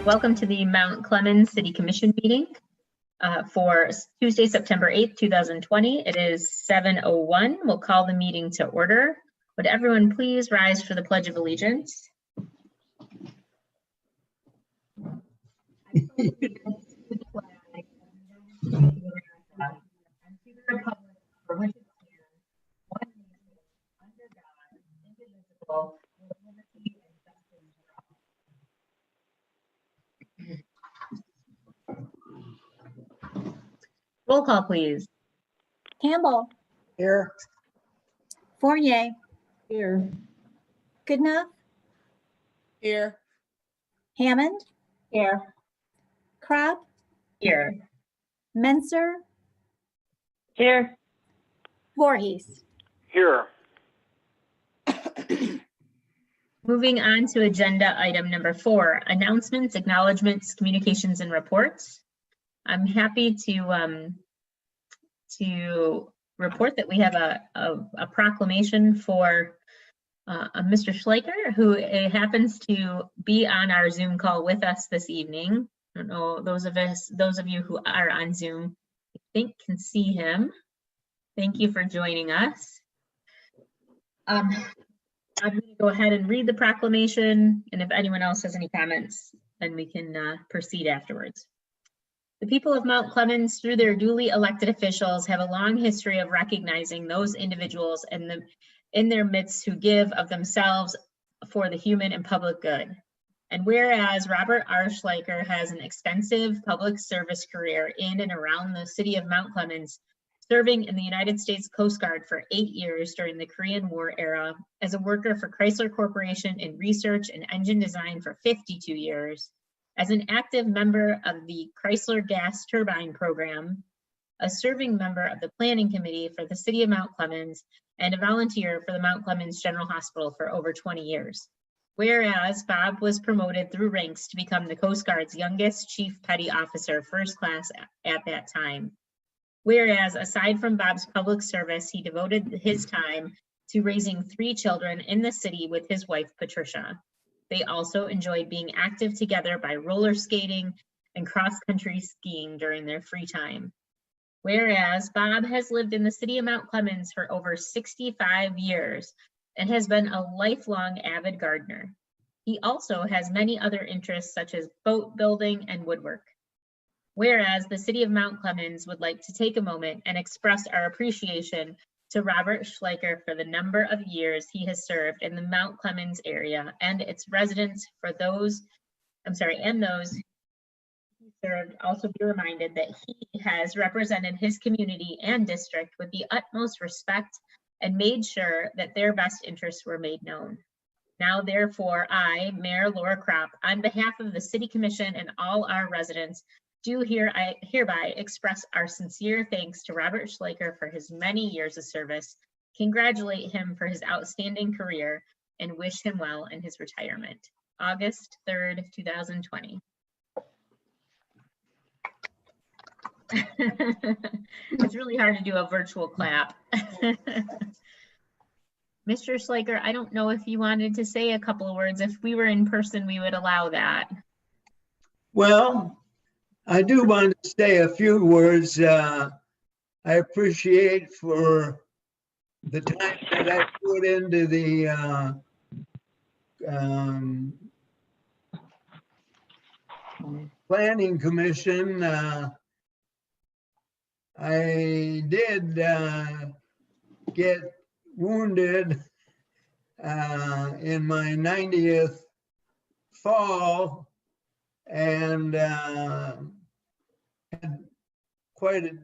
Welcome to the Mount Clemens City Commission meeting for Tuesday, September 8th, 2020. It is 7:01. We'll call the meeting to order. Would everyone please rise for the Pledge of Allegiance? Roll call, please. Campbell. Here. Fournier. Here. Goodenough. Here. Hammond. Here. Crop. Here. Menser. Here. Voorhees. Here. Moving on to agenda item number 4, announcements, acknowledgements, communications, and reports. I'm happy to report that we have a proclamation for Mr. Schleicher, who happens to be on our Zoom call with us this evening. I don't know, those of you who are on Zoom, I think can see him. Thank you for joining us. I'm going to go ahead and read the proclamation, and if anyone else has any comments, then we can proceed afterwards. The people of Mount Clemens, through their duly elected officials, have a long history of recognizing those individuals in their midst who give of themselves for the human and public good. And whereas Robert R. Schleicher has an extensive public service career in and around the city of Mount Clemens, serving in the United States Coast Guard for 8 years during the Korean War era, as a worker for Chrysler Corporation in research and engine design for 52 years, as an active member of the Chrysler Gas Turbine Program, a serving member of the Planning Committee for the City of Mount Clemens, and a volunteer for the Mount Clemens General Hospital for over 20 years. Whereas Bob was promoted through ranks to become the Coast Guard's youngest Chief Petty Officer, first class at that time. Whereas aside from Bob's public service, he devoted his time to raising 3 children in the city with his wife, Patricia. They also enjoyed being active together by roller skating and cross-country skiing during their free time. Whereas Bob has lived in the city of Mount Clemens for over 65 years and has been a lifelong avid gardener. He also has many other interests such as boat building and woodwork. Whereas the city of Mount Clemens would like to take a moment and express our appreciation to Robert Schleicher for the number of years he has served in the Mount Clemens area and its residents and those he served, also be reminded that he has represented his community and district with the utmost respect and made sure that their best interests were made known. Now, therefore, I, Mayor Laura Kropp, on behalf of the City Commission and all our residents, do hereby express our sincere thanks to Robert Schleicher for his many years of service, congratulate him for his outstanding career, and wish him well in his retirement. August 3rd, 2020. It's really hard to do a virtual clap. Mr. Schleicher, I don't know if you wanted to say a couple of words. If we were in person, we would allow that. Well, I do want to say a few words. I appreciate for the time that I put into the Planning Commission. I did get wounded in my 90th fall and had quite a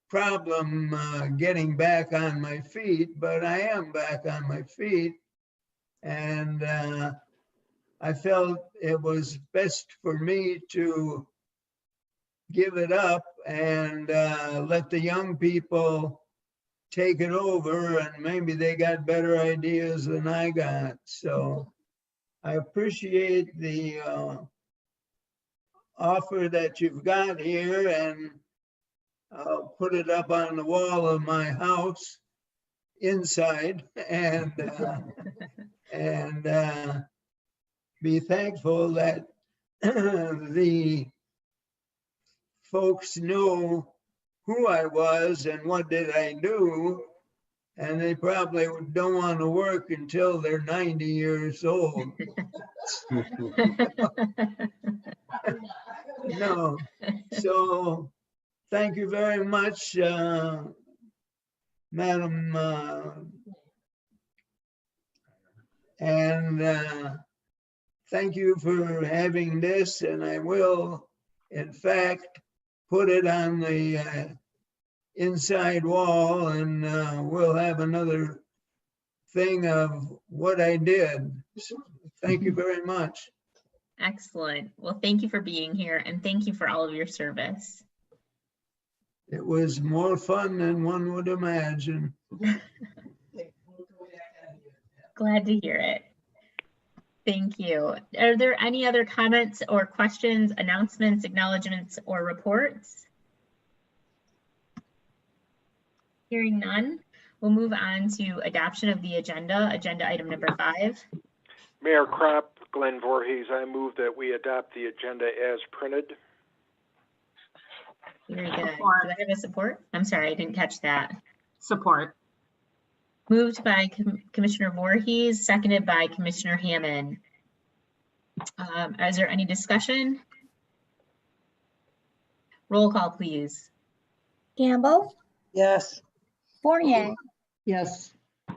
problem getting back on my feet, but I am back on my feet, and I felt it was best for me to give it up and let the young people take it over, and maybe they got better ideas than I got. So I appreciate the offer that you've got here, and I'll put it up on the wall of my house inside, and be thankful that the folks knew who I was and what did I do, and they probably don't want to work until they're 90 years old. No, so thank you very much, Madam, and thank you for having this, and I will, in fact, put it on the inside wall, and we'll have another thing of what I did. So, thank you very much. Excellent. Well, thank you for being here and thank you for all of your service. It was more fun than one would imagine. Glad to hear it. Thank you. Are there any other comments or questions, announcements, acknowledgements, or reports? Hearing none, we'll move on to adoption of the agenda item number 5. Mayor Kropp, Glenn Voorhees, I move that we adopt the agenda as printed. Very good. Support. Do I have a support? I'm sorry, I didn't catch that. Support. Moved by Commissioner Voorhees, seconded by Commissioner Hammond. Is there any discussion? Roll call, please. Gamble, Yes. Fournier, Yes.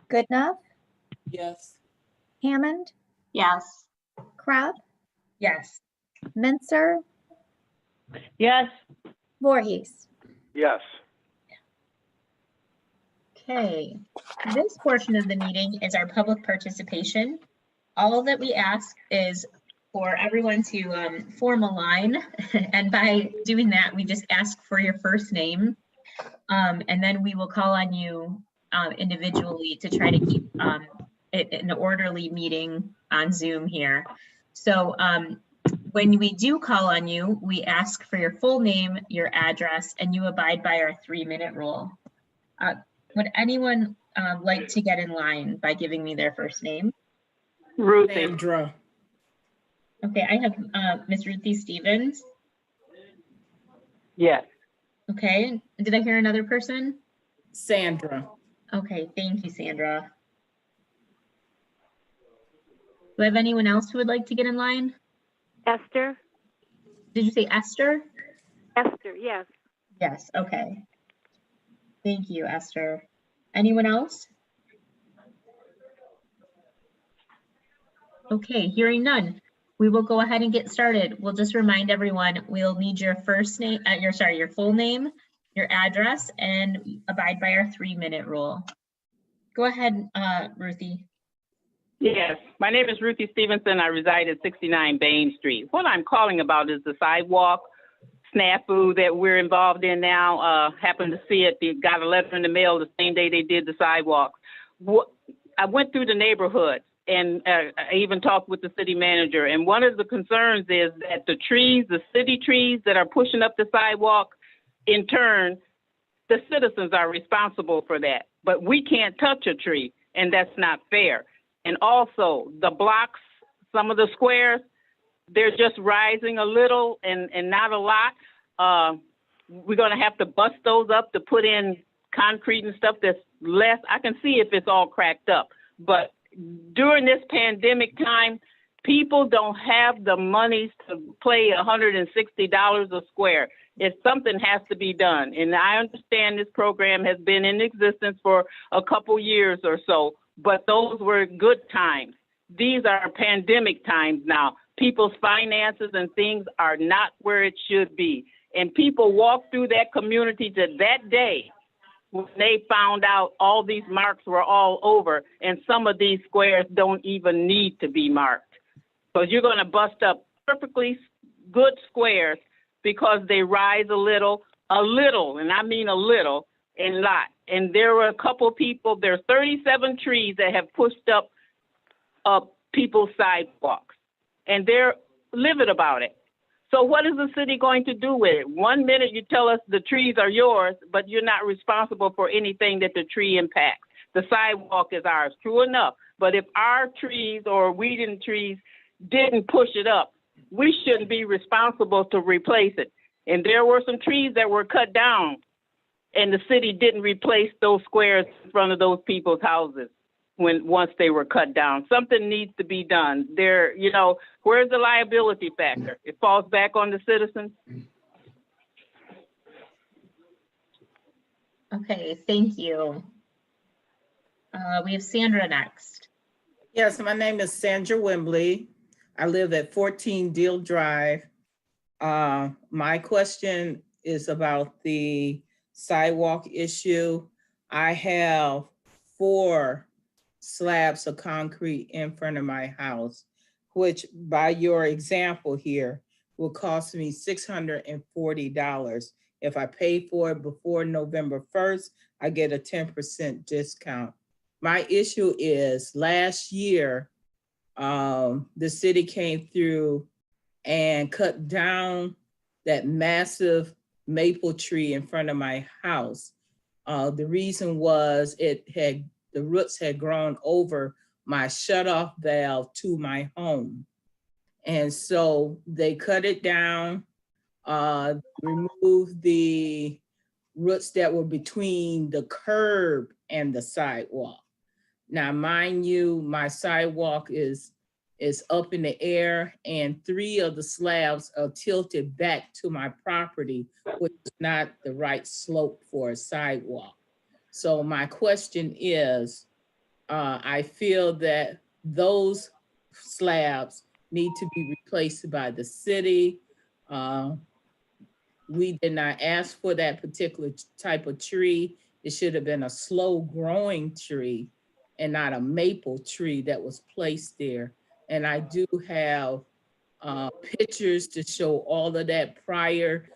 Goodenough, Yes. Hammond, Yes. Crab, Yes. Menser, Yes. Voorhees. Yes. Okay, this portion of the meeting is our public participation. All that we ask is for everyone to form a line, and by doing that, we just ask for your first name, and then we will call on you individually to try to keep it an orderly meeting on Zoom here. So when we do call on you, we ask for your full name, your address, and you abide by our 3-minute rule. Would anyone like to get in line by giving me their first name? Ruthie. Sandra. Okay, I have Ms. Ruthie Stevens. Yes. Okay, did I hear another person? Sandra. Okay, thank you, Sandra. Do I have anyone else who would like to get in line? Esther? Did you say Esther? Esther, yes. Yes, okay. Thank you, Esther. Anyone else? Okay, hearing none. We will go ahead and get started. We'll just remind everyone, we'll need your first name, your full name, your address, and abide by our 3-minute rule. Go ahead, Ruthie. Yes, my name is Ruthie Stevenson. I reside at 69 Bain Street. What I'm calling about is the sidewalk snafu that we're involved in now. Happened to see it. They got a letter in the mail the same day they did the sidewalks. I went through the neighborhood and I even talked with the city manager. And one of the concerns is that the trees, the city trees that are pushing up the sidewalk, in turn, the citizens are responsible for that. But we can't touch a tree, and that's not fair. And also the blocks, some of the squares, they're just rising a little and not a lot. We're going to have to bust those up to put in concrete and stuff that's less. I can see if it's all cracked up. But during this pandemic time, people don't have the money to pay $160 a square. If something has to be done. And I understand this program has been in existence for a couple years or so, but those were good times. These are pandemic times now. People's finances and things are not where it should be. And people walk through that community to that day when they found out all these marks were all over, and some of these squares don't even need to be marked. So you're going to bust up perfectly good squares because they rise a little, and I mean a little, and lot. And there were a couple people, there's 37 trees that have pushed up people's sidewalks, and they're livid about it. So what is the city going to do with it? 1 minute you tell us the trees are yours, but you're not responsible for anything that the tree impacts. The sidewalk is ours, true enough. But if our trees or weeding trees didn't push it up, we shouldn't be responsible to replace it. And there were some trees that were cut down, and the city didn't replace those squares in front of those people's houses once they were cut down. Something needs to be done. There, you know, where's the liability factor? It falls back on the citizens. Okay, thank you. We have Sandra next. Yes, my name is Sandra Wembley. I live at 14 Deal Drive. My question is about the sidewalk issue. I have 4 slabs of concrete in front of my house, which by your example here will cost me $640. If I pay for it before November 1st, I get a 10% discount. My issue is last year, the city came through and cut down that massive maple tree in front of my house. The reason was the roots had grown over my shutoff valve to my home. And so they cut it down, removed the roots that were between the curb and the sidewalk. Now, mind you, my sidewalk is up in the air, and 3 of the slabs are tilted back to my property, which is not the right slope for a sidewalk. So my question is, I feel that those slabs need to be replaced by the city. We did not ask for that particular type of tree. It should have been a slow growing tree and not a maple tree that was placed there. And I do have pictures to show all of that prior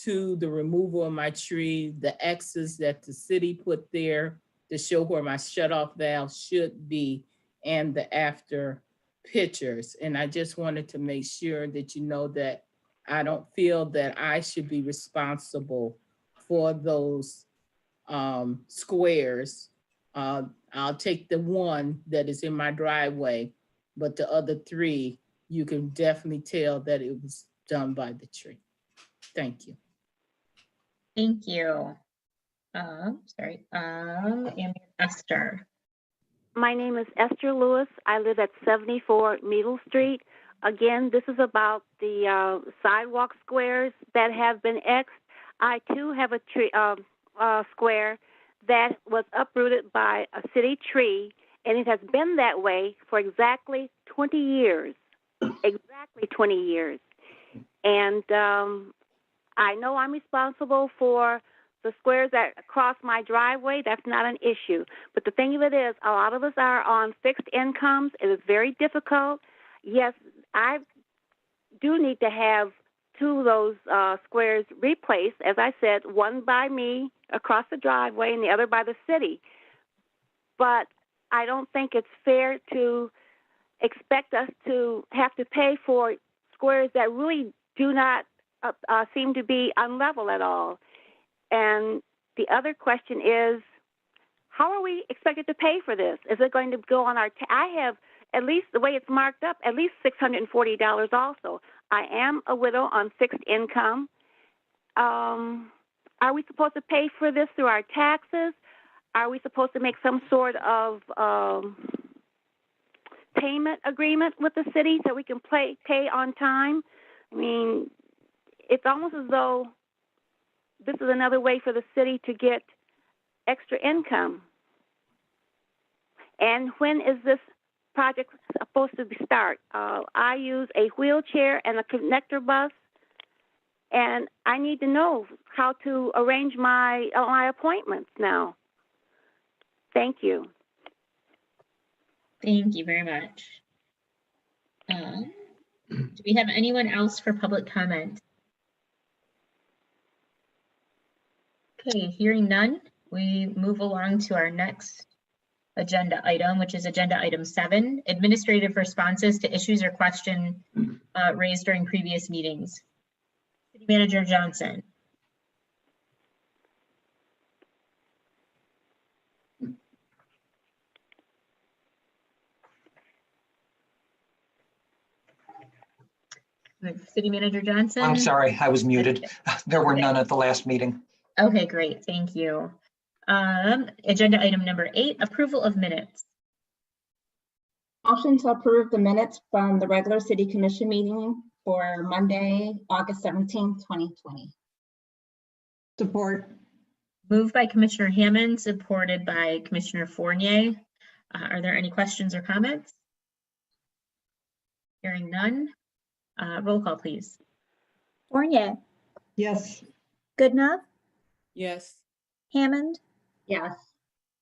to the removal of my tree, the X's that the city put there to show where my shutoff valve should be, and the after pictures. And I just wanted to make sure that you know that I don't feel that I should be responsible for those squares. I'll take the one that is in my driveway, but the other 3, you can definitely tell that it was done by the tree. Thank you. Thank you. Sorry, and Esther. My name is Esther Lewis. I live at 74 Middle Street. Again, this is about the sidewalk squares that have been X'd. I too have a tree square that was uprooted by a city tree, and it has been that way for exactly 20 years. Exactly 20 years. And I know I'm responsible for the squares that cross my driveway. That's not an issue. But the thing of it is, a lot of us are on fixed incomes. It is very difficult. Yes, I do need to have 2 of those squares replaced. As I said, one by me across the driveway and the other by the city. But I don't think it's fair to expect us to have to pay for squares that really do not seem to be on level at all. And the other question is, how are we expected to pay for this? Is it going to go on our I have, at least the way it's marked up, at least $640 also. I am a widow on fixed income. Are we supposed to pay for this through our taxes? Are we supposed to make some sort of payment agreement with the city so we can pay on time? I mean, it's almost as though this is another way for the city to get extra income. And when is this project supposed to start? I use a wheelchair and a connector bus, and I need to know how to arrange my appointments now. Thank you. Thank you very much. Do we have anyone else for public comment? Okay, hearing none, we move along to our next agenda item, which is agenda item 7, administrative responses to issues or questions raised during previous meetings. City Manager Johnson. City Manager Johnson? I'm sorry, I was muted. There were none at the last meeting. Okay, great, thank you. Agenda item number 8, approval of minutes. Motion to approve the minutes from the regular city commission meeting for Monday, August 17th, 2020. Support. Moved by Commissioner Hammond, supported by Commissioner Fournier. Are there any questions or comments? Hearing none. Roll call, please. Fournier, Yes. Goodenough, Yes. Hammond, Yes.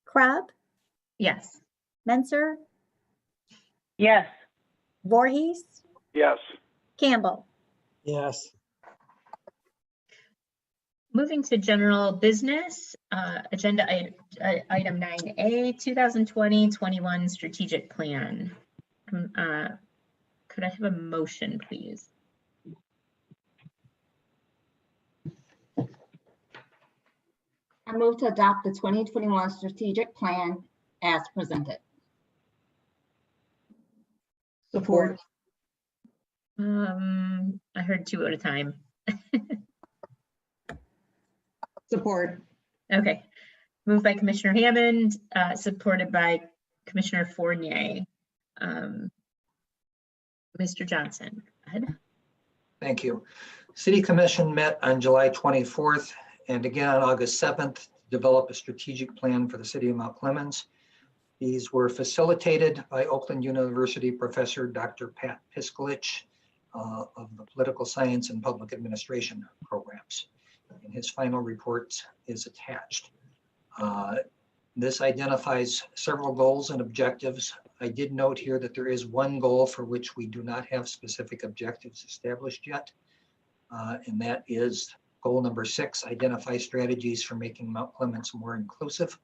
Crab, Yes. Menser, Yes. Voorhees, Yes. Campbell. Yes. Moving to general business, agenda item 9A, 2020-21 strategic plan. Could I have a motion, please? I move to adopt the 2021 strategic plan as presented. Support. I heard 2 at a time. Support. Okay. Moved by Commissioner Hammond, supported by Commissioner Fournier. Mr. Johnson, go ahead. Thank you. City Commission met on July 24th and again on August 7th to develop a strategic plan for the city of Mount Clemens. These were facilitated by Oakland University professor Dr. Pat Piskalich of the Political Science and Public Administration programs. And his final report is attached. This identifies several goals and objectives. I did note here that there is one goal for which we do not have specific objectives established yet. And that is goal number 6, identify strategies for making Mount Clemens more inclusive.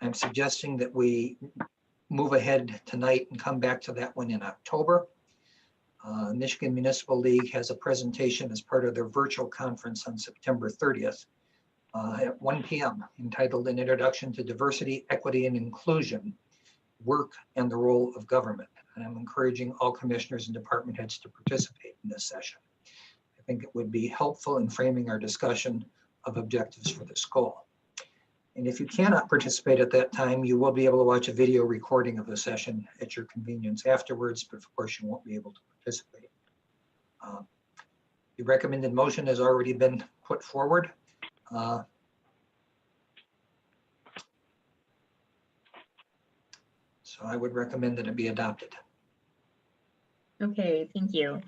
I'm suggesting that we move ahead tonight and come back to that one in October. Michigan Municipal League has a presentation as part of their virtual conference on September 30th at 1 p.m. entitled An Introduction to Diversity, Equity, and Inclusion, Work and the Role of Government. And I'm encouraging all commissioners and department heads to participate in this session. I think it would be helpful in framing our discussion of objectives for this goal. And if you cannot participate at that time, you will be able to watch a video recording of the session at your convenience afterwards, but of course you won't be able to participate. The recommended motion has already been put forward. So I would recommend that it be adopted. Okay, thank you.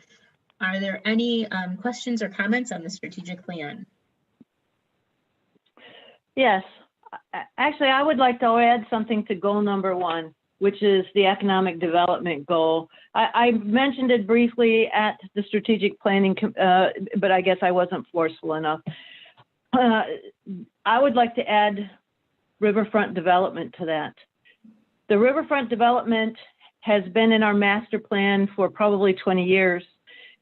Are there any questions or comments on the strategic plan? Yes, actually, I would like to add something to goal number 1, which is the economic development goal. I mentioned it briefly at the strategic planning, but I guess I wasn't forceful enough. I would like to add riverfront development to that. The riverfront development has been in our master plan for probably 20 years.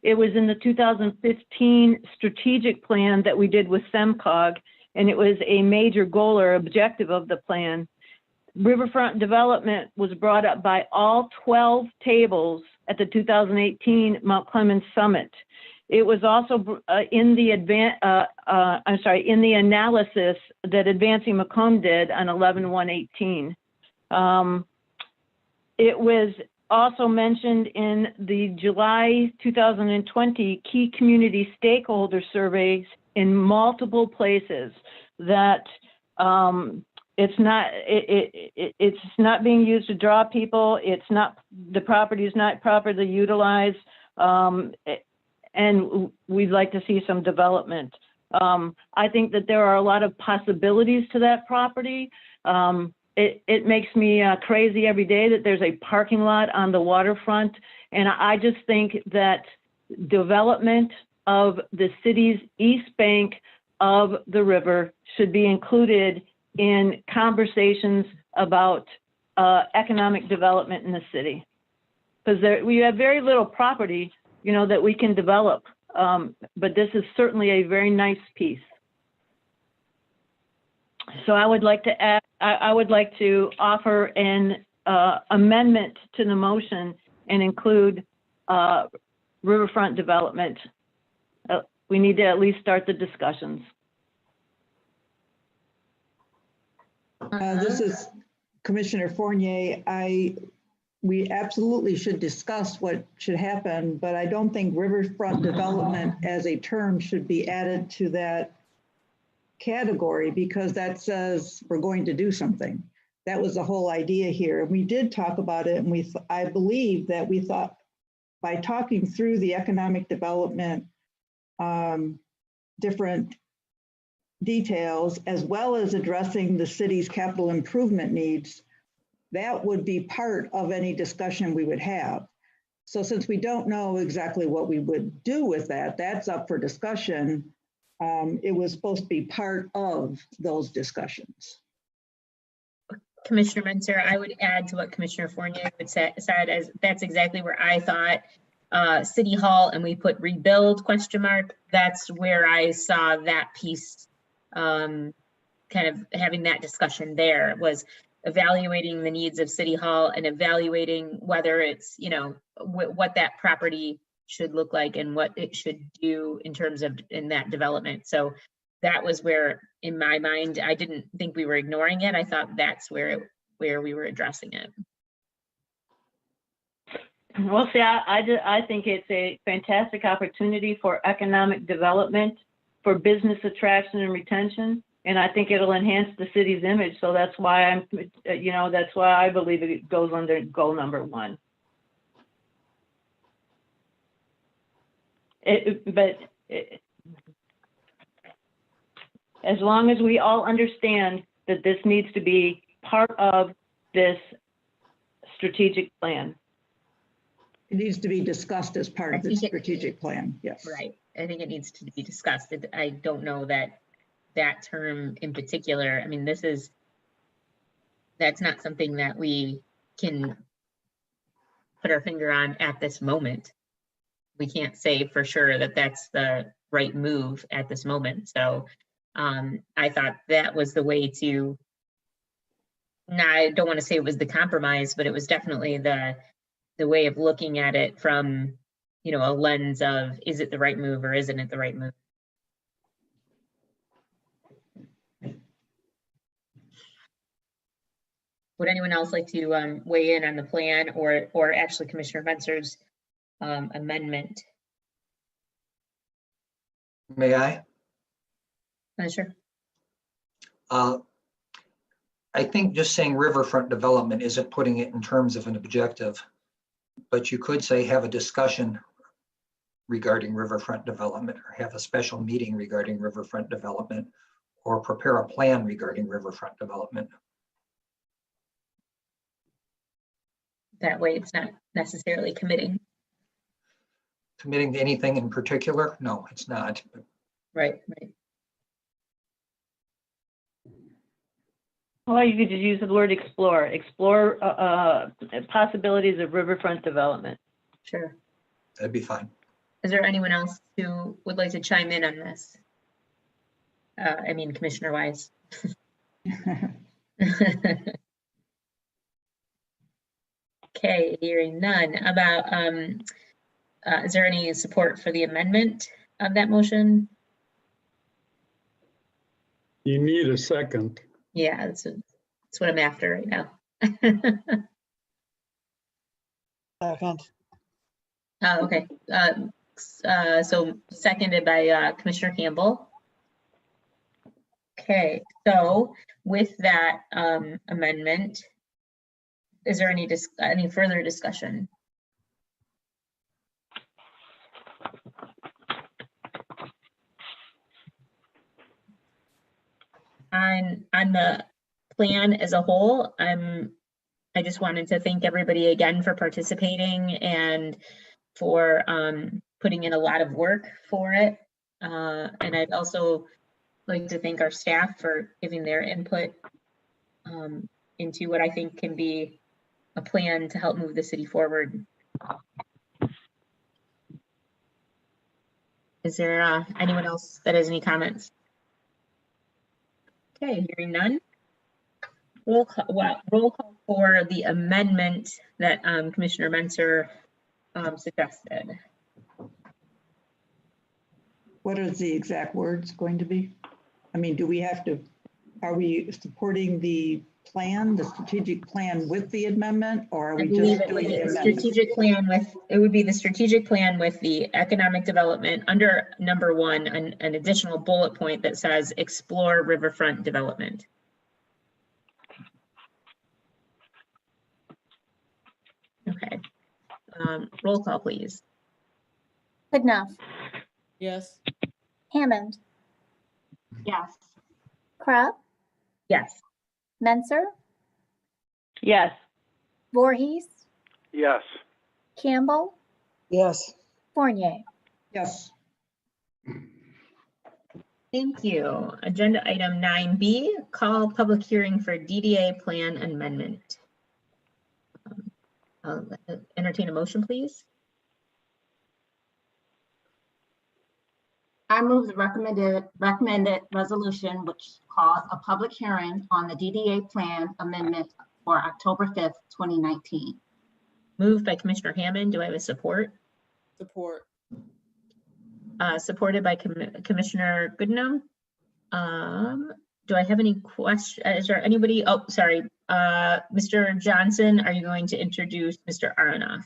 It was in the 2015 strategic plan that we did with SEMCOG, and it was a major goal or objective of the plan. Riverfront development was brought up by all 12 tables at the 2018 Mount Clemens Summit. It was also in the analysis that Advancing Macomb did on 11/1/18. It was also mentioned in the July 2020 key community stakeholder surveys in multiple places that it's not being used to draw people. It's not, the property is not properly utilized, and we'd like to see some development. I think that there are a lot of possibilities to that property. It makes me crazy every day that there's a parking lot on the waterfront. And I just think that development of the city's east bank of the river should be included in conversations about economic development in the city. Because we have very little property, you know, that we can develop. But this is certainly a very nice piece. So I would like to add, I would like to offer an amendment to the motion and include riverfront development. We need to at least start the discussions. This is Commissioner Fournier. We absolutely should discuss what should happen, but I don't think riverfront development as a term should be added to that category because that says we're going to do something. That was the whole idea here. We did talk about it, and I believe that we thought by talking through the economic development different details, as well as addressing the city's capital improvement needs, that would be part of any discussion we would have. So since we don't know exactly what we would do with that, that's up for discussion. It was supposed to be part of those discussions. Commissioner Menzer, I would add to what Commissioner Fournier had said, as that's exactly where I thought City Hall, and we put rebuild ? That's where I saw that piece, kind of having that discussion there, was evaluating the needs of City Hall and evaluating whether it's, you know, what that property should look like and what it should do in terms of in that development. So that was where, in my mind, I didn't think we were ignoring it. I thought that's where we were addressing it. Well, see, I think it's a fantastic opportunity for economic development, for business attraction and retention, and I think it'll enhance the city's image. So that's why that's why I believe it goes under goal number 1. As long as we all understand that this needs to be part of this strategic plan. It needs to be discussed as part of the strategic plan, yes. Right, I think it needs to be discussed. I don't know that term in particular, I mean, that's not something that we can put our finger on at this moment. We can't say for sure that that's the right move at this moment. So I thought that was the way to, I don't want to say it was the compromise, but it was definitely the way of looking at it from, you know, a lens of, is it the right move or isn't it the right move? Would anyone else like to weigh in on the plan or actually Commissioner Menzer's amendment? May I? Sure. I think just saying riverfront development isn't putting it in terms of an objective, but you could say have a discussion regarding riverfront development, or have a special meeting regarding riverfront development, or prepare a plan regarding riverfront development. That way it's not necessarily committing. Committing to anything in particular? No, it's not. Right. Well, you could just use the word explore possibilities of riverfront development. Sure. That'd be fine. Is there anyone else who would like to chime in on this? I mean, Commissioner Wise. Okay, hearing none. About, is there any support for the amendment of that motion? You need a second. Yeah, that's what I'm after right now. Second. Oh, okay. So seconded by Commissioner Campbell. Okay, so with that amendment, is there any further discussion? On the plan as a whole, I just wanted to thank everybody again for participating and for putting in a lot of work for it. And I'd also like to thank our staff for giving their input into what I think can be a plan to help move the city forward. Is there anyone else that has any comments? Okay, hearing none. Roll call for the amendment that Commissioner Menzer suggested. what are the exact words going to be? I mean, do we have to, are we supporting the plan, the strategic plan with the amendment, or are I we believe just it would doing be the a amendment? strategic plan with, it would be the strategic plan with the economic development under number 1, an additional bullet point that says explore riverfront development. Okay. Roll call, please. Goodenough, Yes. Hammond, Yes. Crab, Yes. Menser, Yes. Voorhees, Yes. Campbell, Yes. Fournier. Yes. Thank you. Agenda item 9B, call public hearing for DDA plan amendment. I'll entertain a motion, please. I move the recommended resolution, which calls a public hearing on the DDA plan amendment for October 5th, 2019. Moved by Commissioner Hammond. Do I have a support? Support. Supported by Commissioner Goodenough. Do I have any questions? Is there anybody? Oh, sorry. Mr. Johnson, are you going to introduce Mr. Aronoff?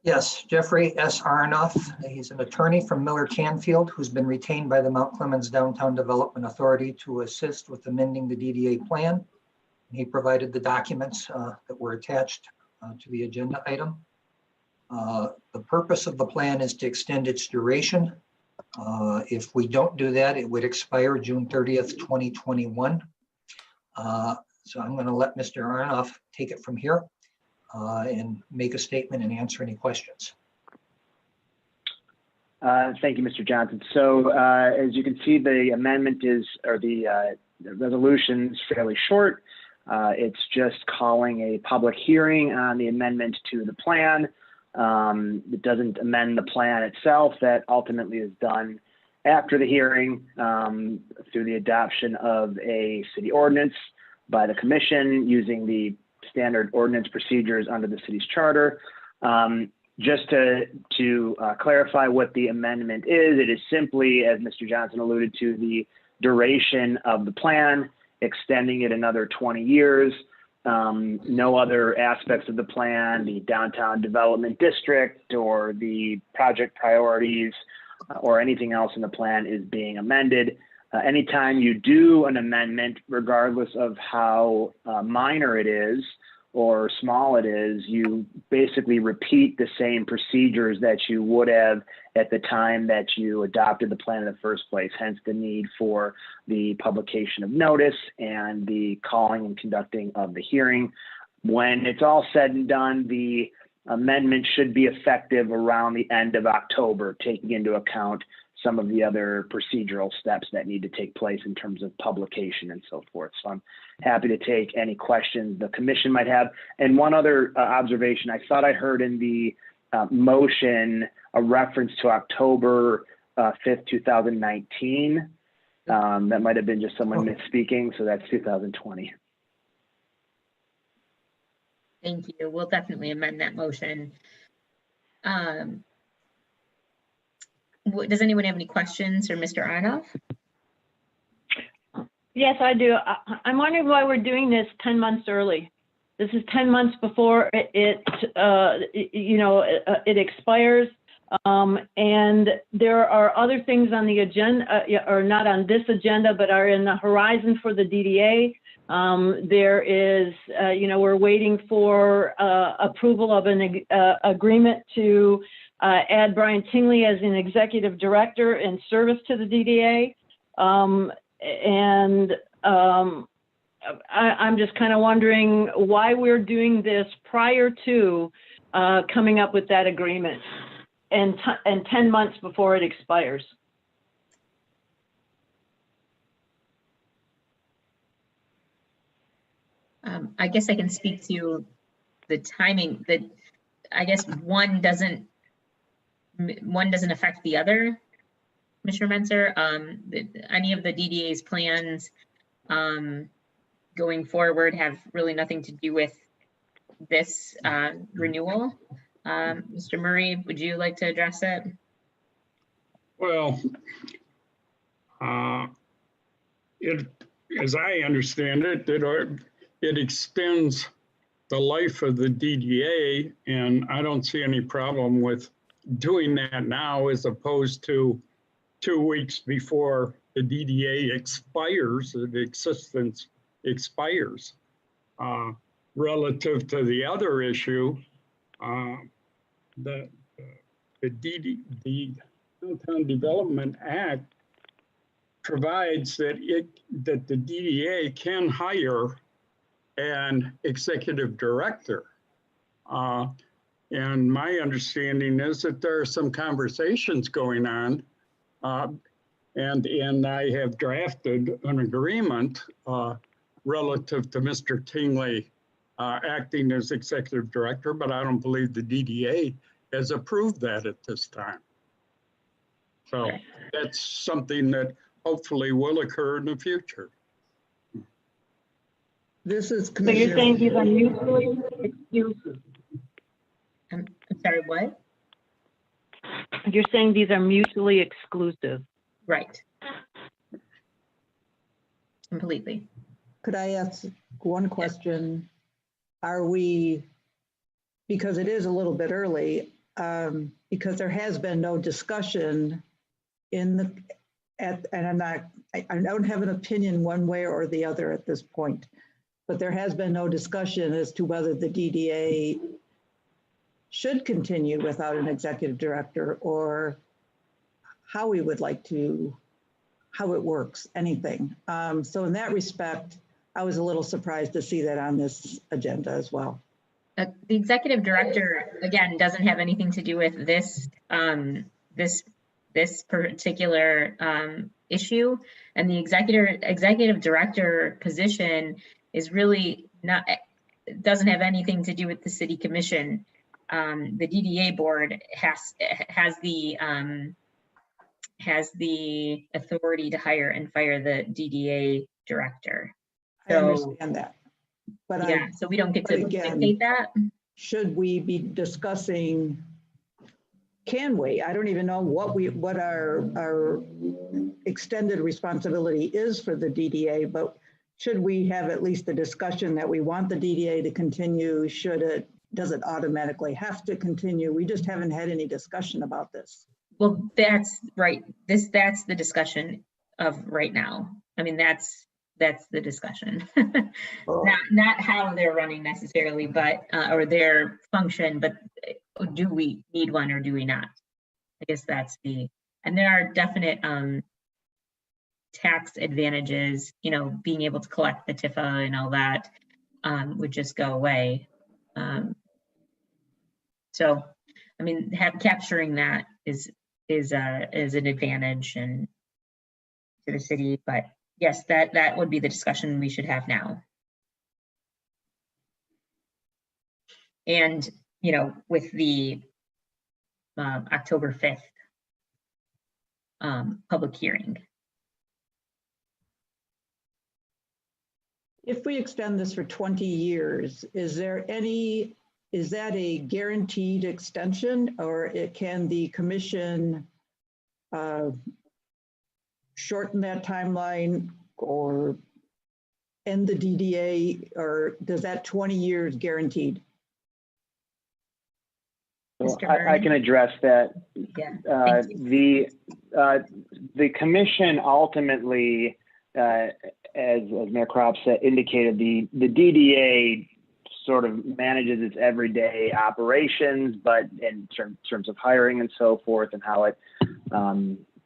Yes, Jeffrey S. Aronoff. He's an attorney from Miller Canfield who's been retained by the Mount Clemens Downtown Development Authority to assist with amending the DDA plan. He provided the documents that were attached to the agenda item. The purpose of the plan is to extend its duration. If we don't do that, it would expire June 30th, 2021. So I'm going to let Mr. Aronoff take it from here and make a statement and answer any questions. Thank you, Mr. Johnson. So as you can see, the amendment is, or the resolution is fairly short. It's just calling a public hearing on the amendment to the plan. It doesn't amend the plan itself. That ultimately is done after the hearing through the adoption of a city ordinance by the commission using the standard ordinance procedures under the city's charter. Just to clarify what the amendment is, it is simply, as Mr. Johnson alluded to, the duration of the plan, extending it another 20 years. No other aspects of the plan, the downtown development district or the project priorities or anything else in the plan is being amended. Anytime you do an amendment, regardless of how minor it is or small it is, you basically repeat the same procedures that you would have at the time that you adopted the plan in the first place, hence the need for the publication of notice and the calling and conducting of the hearing. When it's all said and done, the amendment should be effective around the end of October, taking into account some of the other procedural steps that need to take place in terms of publication and so forth. So I'm happy to take any questions the commission might have. And one other observation, I thought I heard in the motion a reference to October 5th, 2019. That might have been just someone misspeaking, so that's 2020. Thank you. We'll definitely amend that motion. Does anyone have any questions for Mr. Aronoff? Yes, I do. I'm wondering why we're doing this 10 months early. This is 10 months before it expires. And there are other things on the agenda, or not on this agenda, but are in the horizon for the DDA. There is, we're waiting for approval of an agreement to add Brian Tingley as an executive director in service to the DDA. I'm just kind of wondering why we're doing this prior to coming up with that agreement and 10 months before it expires. I guess I can speak to the timing. That I guess one doesn't affect the other, Commissioner Menser. Any of the DDA's plans going forward have really nothing to do with this renewal. Mr. Murray, would you like to address it? Well, as I understand it, it extends the life of the DDA, and I don't see any problem with doing that now as opposed to 2 weeks before the DDA expires, the existence expires. Relative to the other issue, the Downtown Development Act provides that the DDA can hire an executive director. And my understanding is that there are some conversations going on, and I have drafted an agreement relative to Mr. Tingley acting as executive director, but I don't believe the DDA has approved that at this time. So that's something that hopefully will occur in the future. This is So Commissioner. you're saying these are mutually exclusive? I'm sorry, what? You're saying these are mutually exclusive? Right. Completely. Could I ask one question? Are we, because it is a little bit early, because there has been no discussion and I don't have an opinion one way or the other at this point, but there has been no discussion as to whether the DDA should continue without an executive director or how we would like to, how it works, anything. So in that respect, I was a little surprised to see that on this agenda as well. The executive director, again, doesn't have anything to do with this this particular issue, and the executive director position is really not, doesn't have anything to do with the city commission. The DDA board has the authority to hire and fire the DDA director. I understand that. But yeah, so we don't get to dictate that. Should we be discussing, can we? I don't even know what our extended responsibility is for the DDA, but should we have at least a discussion that we want the DDA to continue? Does it automatically have to continue? We just haven't had any discussion about this. Well, that's right. That's the discussion of right now. I mean, that's the discussion. Not how they're running necessarily, but or their function, but do we need one or do we not? I guess that's and there are definite tax advantages, being able to collect the TIFA and all that would just go away. So, I mean, capturing that is an advantage and to the city, but yes, that would be the discussion we should have now. And, with the October 5th public hearing. If we extend this for 20 years, is that a guaranteed extension, or can the commission shorten that timeline or end the DDA, or does that 20 years guaranteed? Well, I can address that. Yeah. The commission ultimately, as Mayor Kropp indicated, the DDA sort of manages its everyday operations, but in terms of hiring and so forth and how it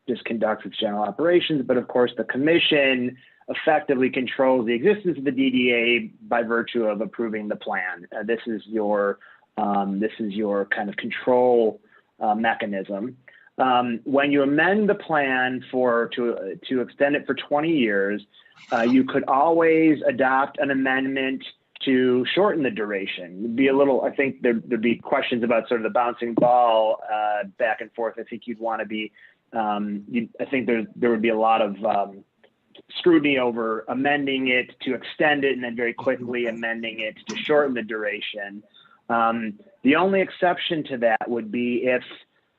just conducts its general operations. But of course, the commission effectively controls the existence of the DDA by virtue of approving the plan. This is your kind of control mechanism. When you amend the plan to extend it for 20 years, you could always adopt an amendment to shorten the duration. It'd be I think there'd be questions about sort of the bouncing ball back and forth. I think you'd want to be, I think there would be a lot of scrutiny over amending it to extend it and then very quickly amending it to shorten the duration. The only exception to that would be if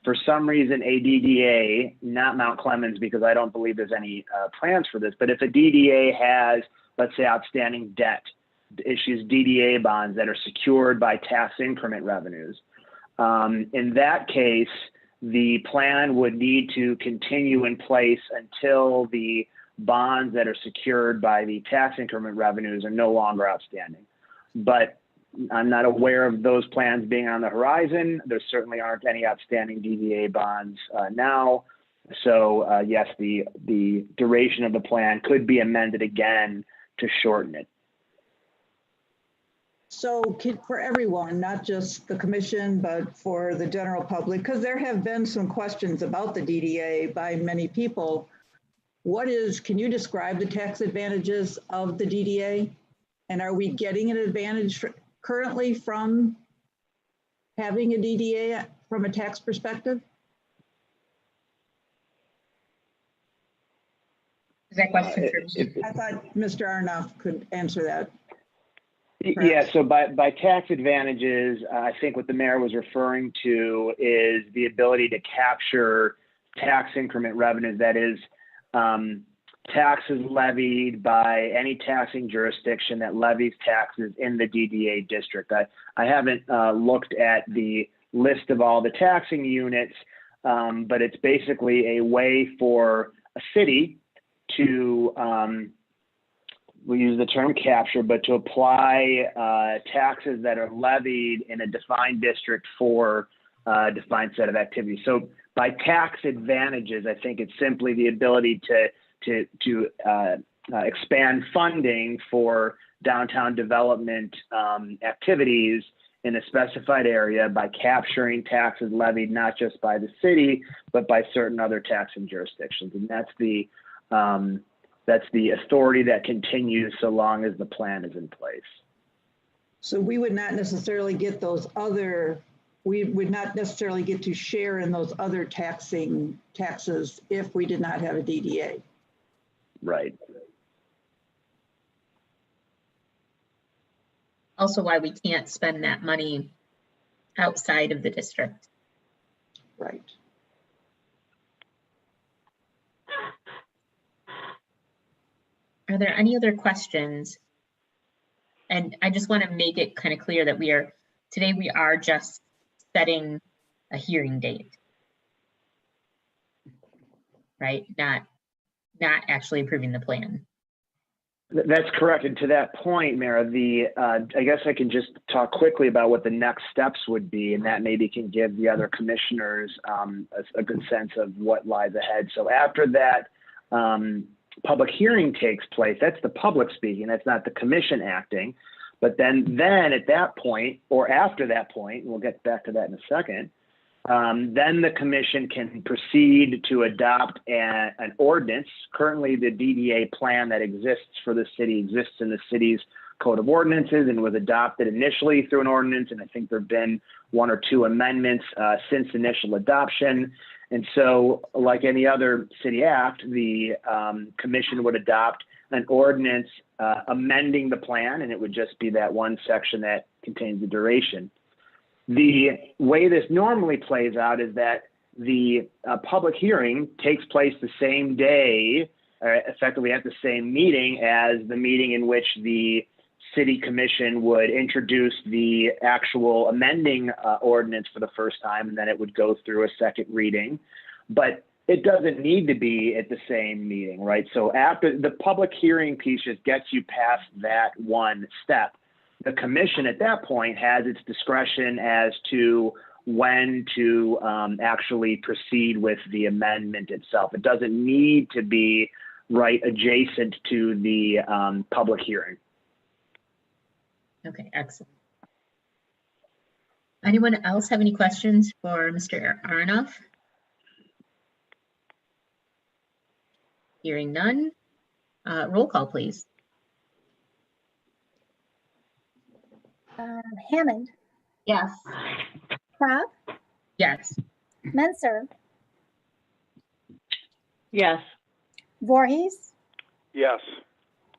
for some reason a DDA, not Mount Clemens, because I don't believe there's any plans for this, but if a DDA has, let's say, outstanding debt, issues DDA bonds that are secured by tax increment revenues, in that case, the plan would need to continue in place until the bonds that are secured by the tax increment revenues are no longer outstanding. But I'm not aware of those plans being on the horizon. There certainly aren't any outstanding DDA bonds now. So yes, the duration of the plan could be amended again to shorten it. So for everyone, not just the commission, but for the general public, because there have been some questions about the DDA by many people. Can you describe the tax advantages of the DDA? And are we getting an advantage currently from having a DDA from a tax perspective? Is that question for me? I thought Mr. Arnoff could answer that. Yeah, so by tax advantages, I think what the mayor was referring to is the ability to capture tax increment revenues, that is, taxes levied by any taxing jurisdiction that levies taxes in the DDA district. I haven't looked at the list of all the taxing units, but it's basically a way for a city to, we use the term capture, but to apply taxes that are levied in a defined district for a defined set of activities. So by tax advantages, I think it's simply the ability to expand funding for downtown development activities in a specified area by capturing taxes levied not just by the city, but by certain other taxing jurisdictions. And that's the authority that continues so long as the plan is in place. So we would not necessarily get we would not necessarily get to share in those other taxes if we did not have a DDA. Right. Also why we can't spend that money outside of the district. Right. Are there any other questions? And I just want to make it kind of clear that today we are just setting a hearing date. Right? Not actually approving the plan. That's correct. And to that point, Mara, I guess I can just talk quickly about what the next steps would be, and that maybe can give the other commissioners a good sense of what lies ahead. So after that public hearing takes place, that's the public speaking, that's not the commission acting. But then at that point, or after that point, we'll get back to that in a second, then the commission can proceed to adopt an ordinance. Currently, the DDA plan that exists for the city exists in the city's code of ordinances and was adopted initially through an ordinance. And I think there have been 1 or 2 amendments since initial adoption. And so like any other city act, the commission would adopt an ordinance amending the plan, and it would just be that one section that contains the duration. The way this normally plays out is that the public hearing takes place the same day, effectively at the same meeting as the meeting in which the city commission would introduce the actual amending ordinance for the first time, and then it would go through a second reading. But it doesn't need to be at the same meeting, right? So after the public hearing piece just gets you past that one step. The commission at that point has its discretion as to when to actually proceed with the amendment itself. It doesn't need to be right adjacent to the public hearing. Okay, excellent. Anyone else have any questions for Mr. Arnoff? Hearing none. Roll call, please. Hammond, Yes. Crab, Yes. Menser, Yes. Voorhees, Yes.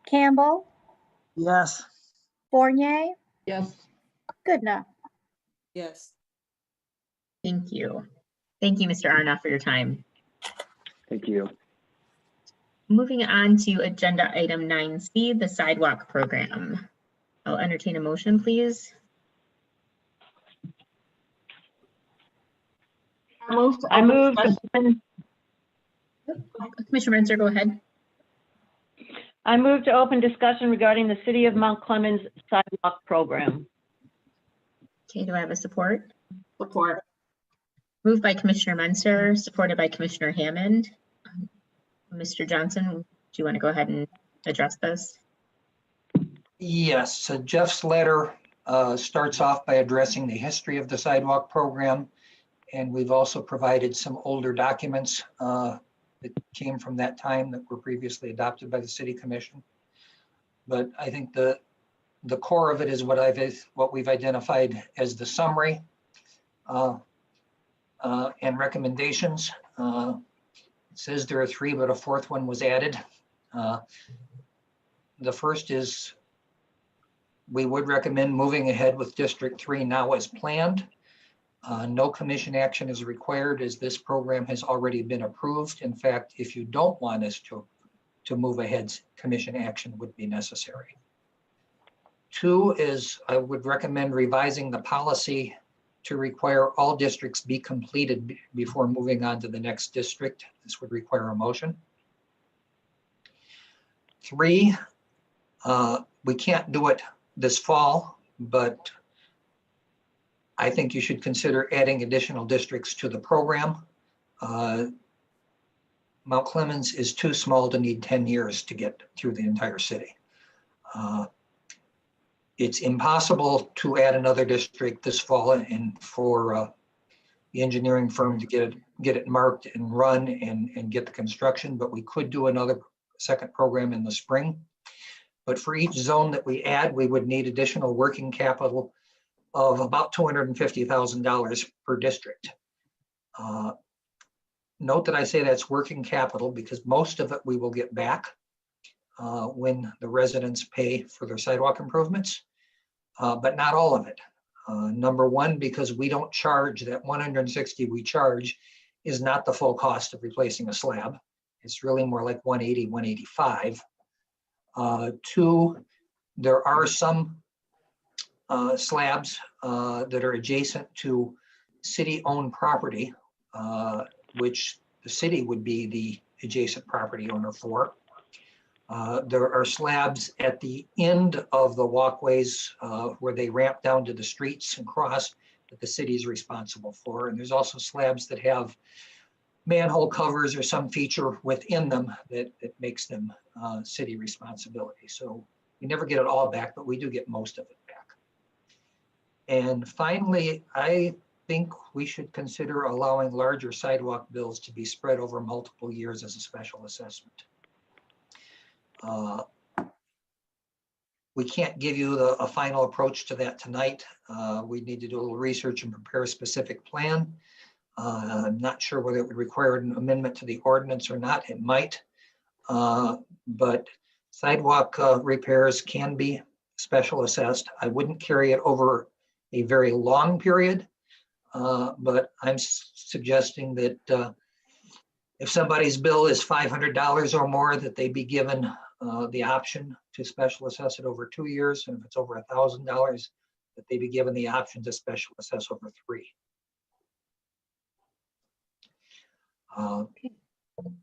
Campbell, Yes. Fournier, Yes. Goodenough. Yes. Thank you. Thank you, Mr. Arnoff, for your time. Thank you. Moving on to agenda item 9C, the sidewalk program. I'll entertain a motion, please. I move to open, Commissioner Menzer, go ahead. I move to open discussion regarding the City of Mount Clemens sidewalk program. Okay, do I have a support? Support. Moved by Commissioner Menzer, supported by Commissioner Hammond. Mr. Johnson, do you want to go ahead and address this? Yes, so Jeff's letter starts off by addressing the history of the sidewalk program. And we've also provided some older documents that came from that time that were previously adopted by the City Commission. But I think the core of it is what we've identified as the summary and recommendations. It says there are 3, but a 4th one was added. The first is we would recommend moving ahead with District 3 now as planned. No commission action is required as this program has already been approved. In fact, if you don't want us to move ahead, commission action would be necessary. 2 is I would recommend revising the policy to require all districts be completed before moving on to the next district. This would require a motion. 3, we can't do it this fall, but I think you should consider adding additional districts to the program. Mount Clemens is too small to need 10 years to get through the entire city. It's impossible to add another district this fall and for the engineering firm to get it marked and run and get the construction, but we could do another second program in the spring. But for each zone that we add, we would need additional working capital of about $250,000 per district. Note that I say that's working capital because most of it we will get back when the residents pay for their sidewalk improvements, but not all of it. Number one, because we don't charge that 160 we charge is not the full cost of replacing a slab. It's really more like 180, 185. 2, there are some slabs that are adjacent to city-owned property, which the city would be the adjacent property owner for. There are slabs at the end of the walkways where they ramp down to the streets and cross that the city is responsible for. And there's also slabs that have manhole covers or some feature within them that makes them city responsibility. So we never get it all back, but we do get most of it back. And finally, I think we should consider allowing larger sidewalk bills to be spread over multiple years as a special assessment. We can't give you a final approach to that tonight. We need to do a little research and prepare a specific plan. I'm not sure whether it would require an amendment to the ordinance or not. It might, but sidewalk repairs can be special assessed. I wouldn't carry it over a very long period, but I'm suggesting that if somebody's bill is $500 or more, that they be given the option to special assess it over 2 years. And if it's over $1,000, that they be given the option to special assess over 3.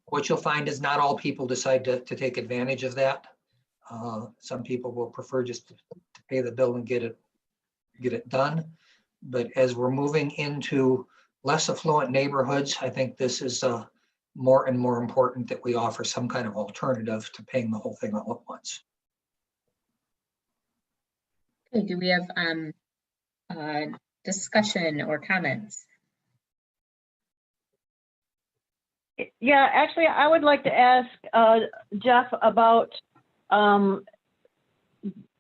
What you'll find is not all people decide to take advantage of that. Some people will prefer just to pay the bill and get it done. But as we're moving into less affluent neighborhoods, I think this is more and more important that we offer some kind of alternative to paying the whole thing all at once. Okay, do we have discussion or comments? Yeah, actually, I would like to ask Jeff about,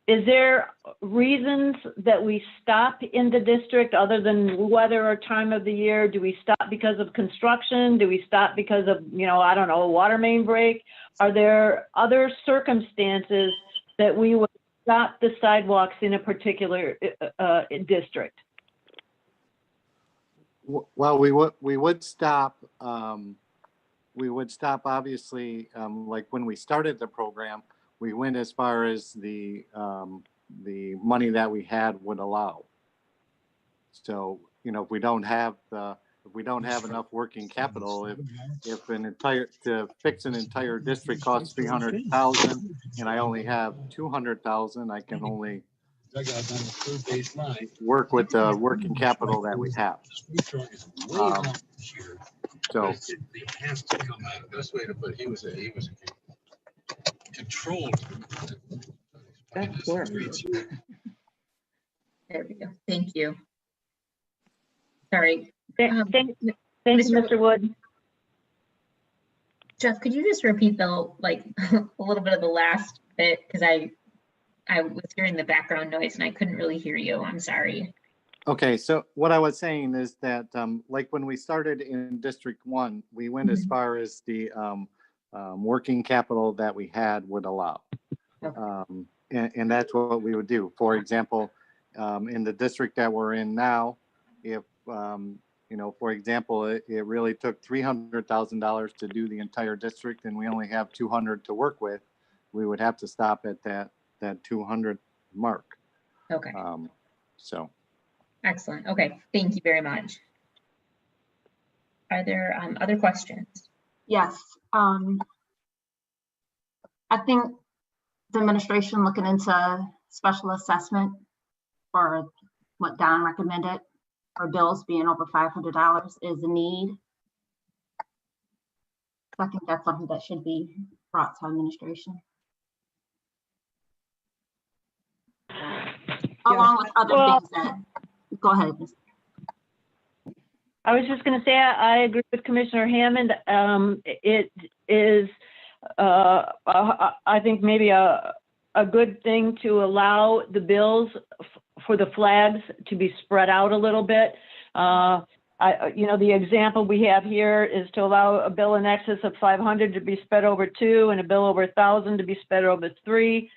is there reasons that we stop in the district other than weather or time of the year? Do we stop because of construction? Do we stop because of, I don't know, a water main break? Are there other circumstances that we would stop the sidewalks in a particular district? Well, we would stop. We would stop, obviously, like when we started the program, we went as far as the money that we had would allow. So, you know, if we don't have enough working capital, if an entire, to fix an entire district costs 300,000 and I only have 200,000, I can only work with the working capital that we have. So it has to come out. The best way to put it, he was controlled. That's work. There we go. Thank you. Sorry. Thank you, Mr. Wood. Jeff, could you just repeat the, like, a little bit of the last bit? Because I was hearing the background noise and I couldn't really hear you. I'm sorry. okay, so what I was saying is that like when we started in District 1, we went as far as the working capital that we had would allow. And that's what we would do. For example, in the district that we're in now, if, you know, for example, it really took $300,000 to do the entire district and we only have 200 to work with, we would have to stop at that 200 mark. Okay. So. Excellent. Okay. Thank you very much. Are there other questions? Yes. I think the administration looking into special assessment for what Don recommended for bills being over $500 is a need. I think that's something that should be brought to administration. Along with other things that, go ahead. I was just going to say, I agree with Commissioner Hammond. It is, I think, maybe a good thing to allow the bills for the flags to be spread out a little bit. You know, the example we have here is to allow a bill in excess of 500 to be spread over 2 and a bill over 1,000 to be spread over 3.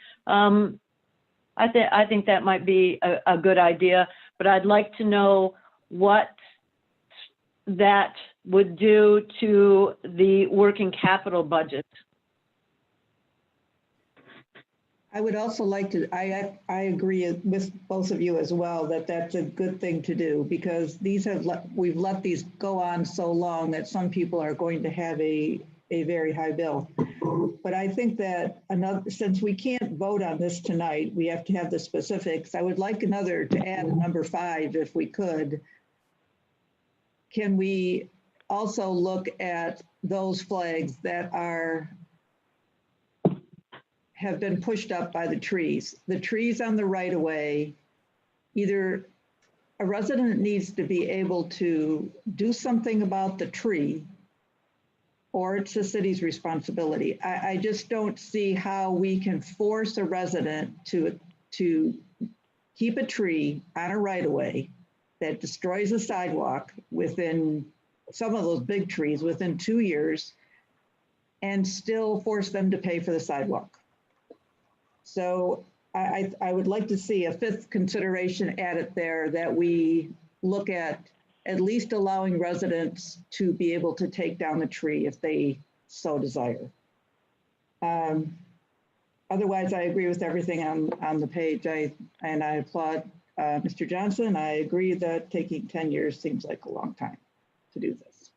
I think that might be a good idea, but I'd like to know what that would do to the working capital budget. I would also like to, I agree with both of you as well, that that's a good thing to do, because these have, we've let these go on so long that some people are going to have a very high bill. But I think that since we can't vote on this tonight, we have to have the specifics. I would like to add a number 5 if we could. Can we also look at those flags that have been pushed up by the trees? The trees on the right of way, either a resident needs to be able to do something about the tree, or it's the city's responsibility. I just don't see how we can force a resident to keep a tree on a right of way that destroys a sidewalk within, some of those big trees, within 2 years, and still force them to pay for the sidewalk. So I would like to see a 5th consideration added there, that we look at least allowing residents to be able to take down the tree if they so desire. Otherwise, I agree with everything on the page. And I applaud Mr. Johnson. I agree that taking 10 years seems like a long time to do this.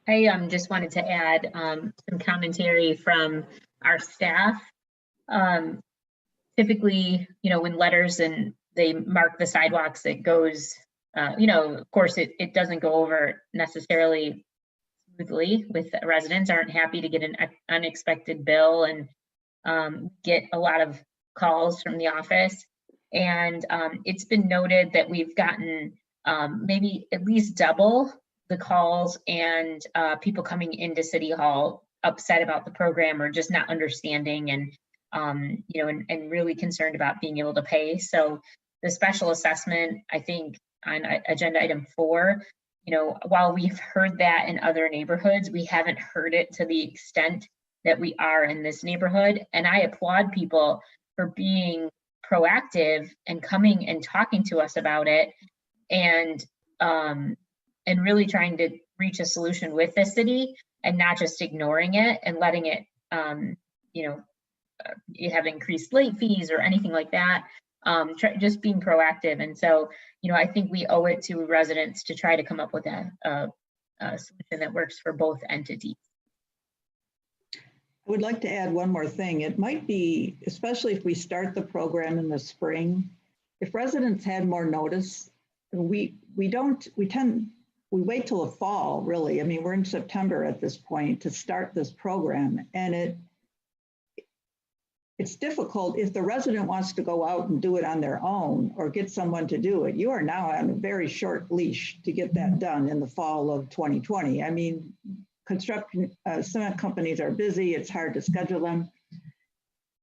I just wanted to add some commentary from our staff. Typically, you know, when letters and they mark the sidewalks, it goes, you know, of course, it doesn't go over necessarily smoothly. With residents aren't happy to get an unexpected bill and get a lot of calls from the office. And it's been noted that we've gotten maybe at least double the calls and people coming into City Hall upset about the program or just not understanding and you know, and really concerned about being able to pay. So the special assessment, I think on agenda item 4, you know, while we've heard that in other neighborhoods, we haven't heard it to the extent that we are in this neighborhood. And I applaud people for being proactive and coming and talking to us about it, and really trying to reach a solution with the city and not just ignoring it and letting it, you have increased late fees or anything like that. Just being proactive. And so, I think we owe it to residents to try to come up with a solution that works for both entities. I would like to add one more thing. It might be, especially if we start the program in the spring, if residents had more notice, we wait till the fall, really. I mean, we're in September at this point to start this program, and it's difficult if the resident wants to go out and do it on their own or get someone to do it. You are now on a very short leash to get that done in the fall of 2020. I mean, construction, cement companies are busy. It's hard to schedule them.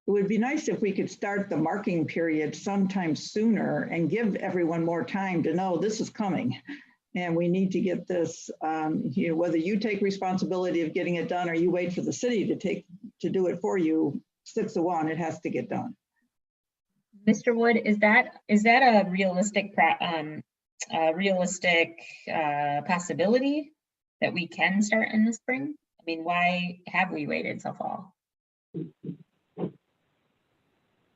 It would be nice if we could start the marking period sometime sooner and give everyone more time to know this is coming. And we need to get this, whether you take responsibility of getting it done or you wait for the city to do it for you, 6 of 1, it has to get done. Mr. Wood, is that a realistic possibility that we can start in the spring? I mean, why have we waited till fall?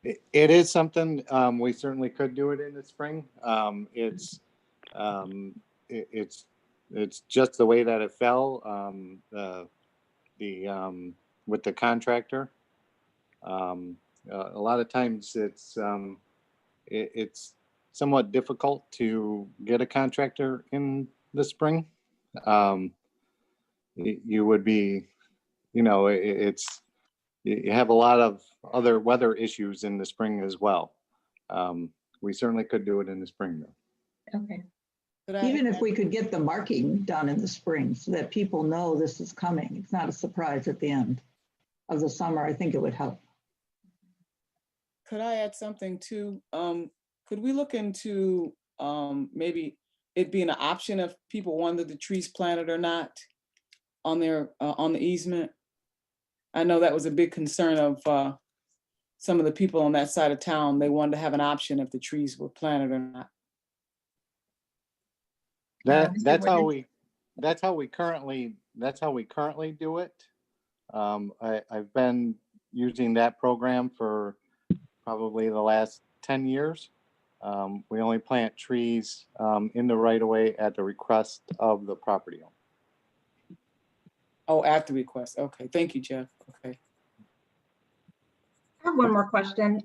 It is something we certainly could do it in the spring. It's just the way that it fell. With the contractor. A lot of times it's somewhat difficult to get a contractor in the spring. You would be, you have a lot of other weather issues in the spring as well. We certainly could do it in the spring though. Okay. Even if we could get the marking done in the spring so that people know this is coming, it's not a surprise at the end of the summer, I think it would help. Could I add something too? Could we look into maybe it being an option if people wanted the trees planted or not on their on the easement? I know that was a big concern of some of the people on that side of town. They wanted to have an option if the trees were planted or not. That's how we currently do it. I've been using that program for probably the last 10 years. We only plant trees in the right of way at the request of the property owner. Oh, at the request. Okay, thank you, Jeff. Okay. I have one more question.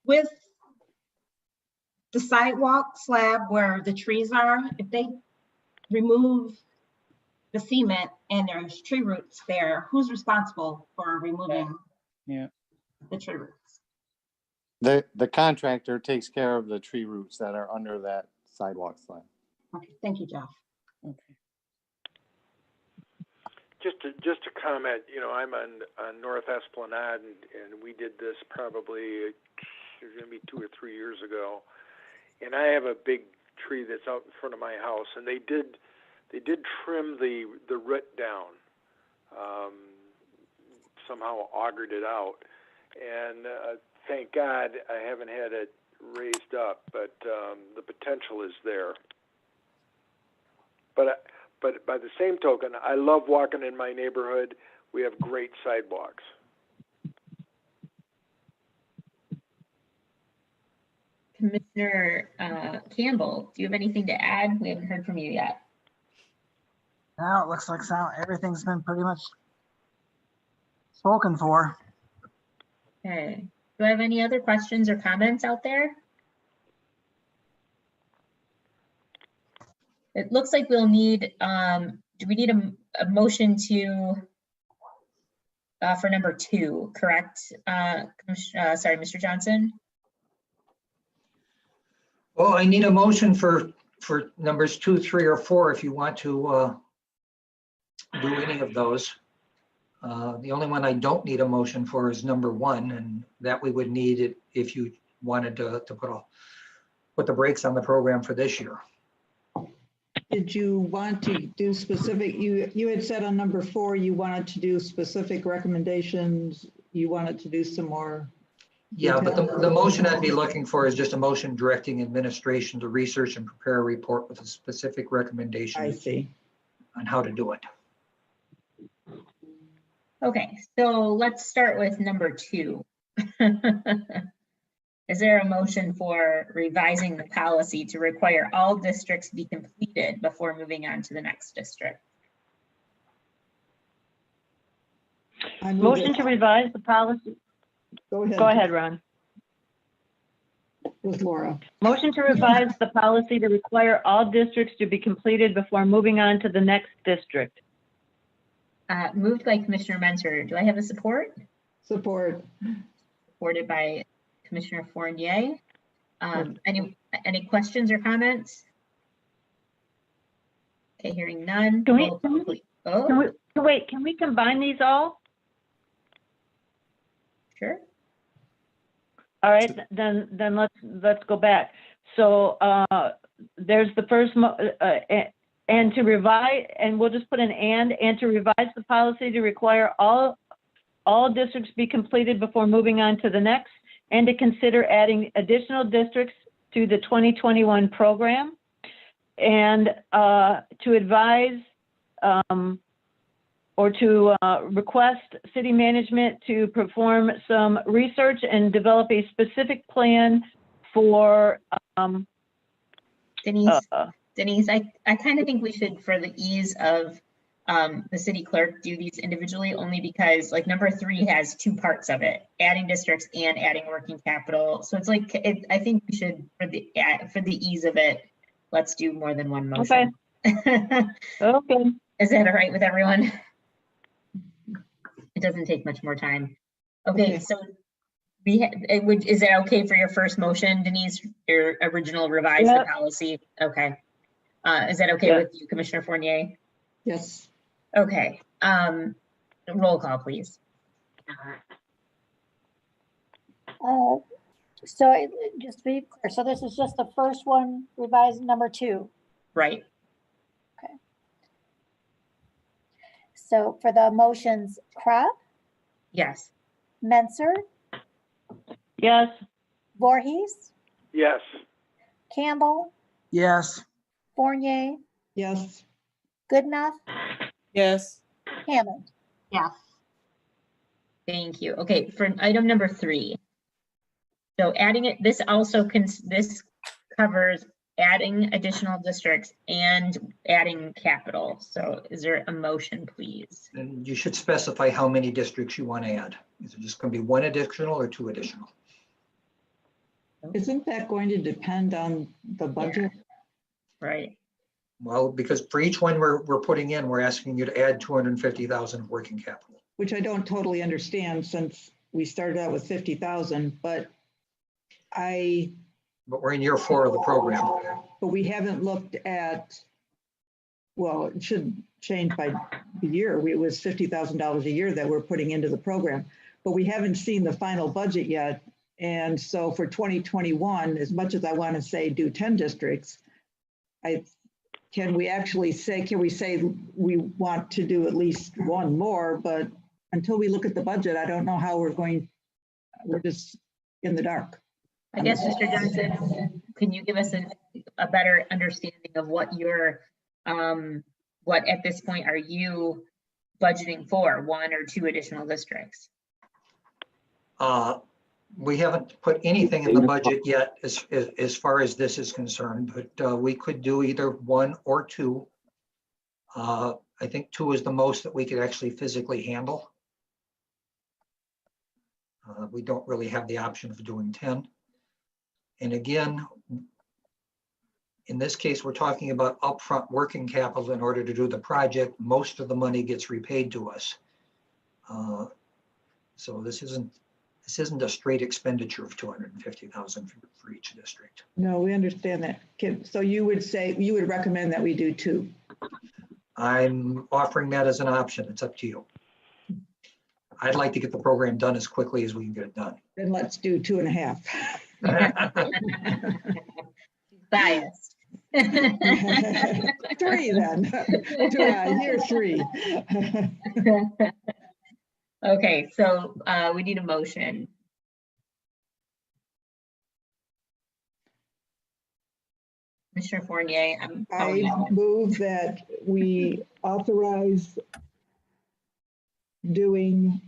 With the sidewalk slab where the trees are, if they remove the cement and there's tree roots there, who's responsible for removing the tree roots? The contractor takes care of the tree roots that are under that sidewalk slab. Okay, thank you, Jeff. Okay. Just to comment, I'm on North Esplanade, and we did this probably maybe 2 or 3 years ago. And I have a big tree that's out in front of my house, and they did trim the root down, somehow augured it out, and thank God I haven't had it raised up, but the potential is there. But by the same token, I love walking in my neighborhood. We have great sidewalks. Commissioner Campbell, do you have anything to add? We haven't heard from you yet. Now it looks like everything's been pretty much spoken for. Okay. Do I have any other questions or comments out there? It looks like we'll need, do we need a motion to, for number 2, correct? Sorry, Mr. Johnson? Well, I need a motion for numbers 2, 3, or 4 if you want to do any of those. The only one I don't need a motion for is number 1, and that we would need it if you wanted to put the brakes on the program for this year. Did you want to do specific, you had said on number 4, you wanted to do specific recommendations. You wanted to do some more Yeah, but the motion I'd be looking for is just a motion directing administration to research and prepare a report with a specific recommendation. I see. On how to do it. Okay, so let's start with number 2. Is there a motion for revising the policy to require all districts be completed before moving on to the next district? Motion to revise the policy. Go ahead. Go ahead, Ron. With Laura. Motion to revise the policy to require all districts to be completed before moving on to the next district. Moved by Commissioner Mentor. Do I have a support? Support. Supported by Commissioner Fournier. Any questions or comments? Okay, hearing none. Wait, can we combine these all? Sure. All right, then let's go back. So there's the first, and to revise, and we'll just put an and to revise the policy to require all districts be completed before moving on to the next, and to consider adding additional districts to the 2021 program, and to advise or to request city management to perform some research and develop a specific plan for Denise, I kind of think we should, for the ease of the city clerk, do these individually, only because like number 3 has 2 parts of it, adding districts and adding working capital. So it's like, I think we should, for the ease of it, let's do more than one motion. Okay. Okay. Is that all right with everyone? It doesn't take much more time. Okay, so is that okay for your first motion, Denise? Your original revised the policy? Okay. Is that okay with you, Commissioner Fournier? Yes. Okay. Roll call, please. Just to be clear, so this is just the first one, revised number 2. Right. Okay. So for the motions, Crab? Yes. Menser? Yes. Voorhees? Yes. Campbell? Yes. Fournier? Yes. Goodenough? Yes. Hammond? Yes. Thank you. Okay, for item number 3. So adding it, this also this covers adding additional districts and adding capital. So is there a motion, please? And you should specify how many districts you want to add. Is it just going to be 1 additional or 2 additional? Isn't that going to depend on the budget? Yeah. Right. Well, because for each one we're putting in, we're asking you to add 250,000 of working capital. Which I don't totally understand, since we started out with 50,000, but we're in year 4 of the program. But we haven't looked at, well, it should change by the year. It was $50,000 a year that we're putting into the program, but we haven't seen the final budget yet. And so for 2021, as much as I want to say do 10 districts, can we say we want to do at least 1 more, but until we look at the budget, I don't know how we're just in the dark. I guess, Mr. Johnson, can you give us a better understanding of what what at this point are you budgeting for, 1 or 2 additional districts? We haven't put anything in the budget yet as far as this is concerned, but we could do either 1 or 2. I think 2 is the most that we could actually physically handle. We don't really have the option of doing 10. And again, in this case, we're talking about upfront working capital in order to do the project. Most of the money gets repaid to us. So this isn't a straight expenditure of 250,000 for each district. No, we understand that. So you would recommend that we do 2? I'm offering that as an option. It's up to you. I'd like to get the program done as quickly as we can get it done. Then let's do 2.5. Biased. 3 then. Year 3. Okay, so we need a motion. Commissioner Fournier, I move that we authorize doing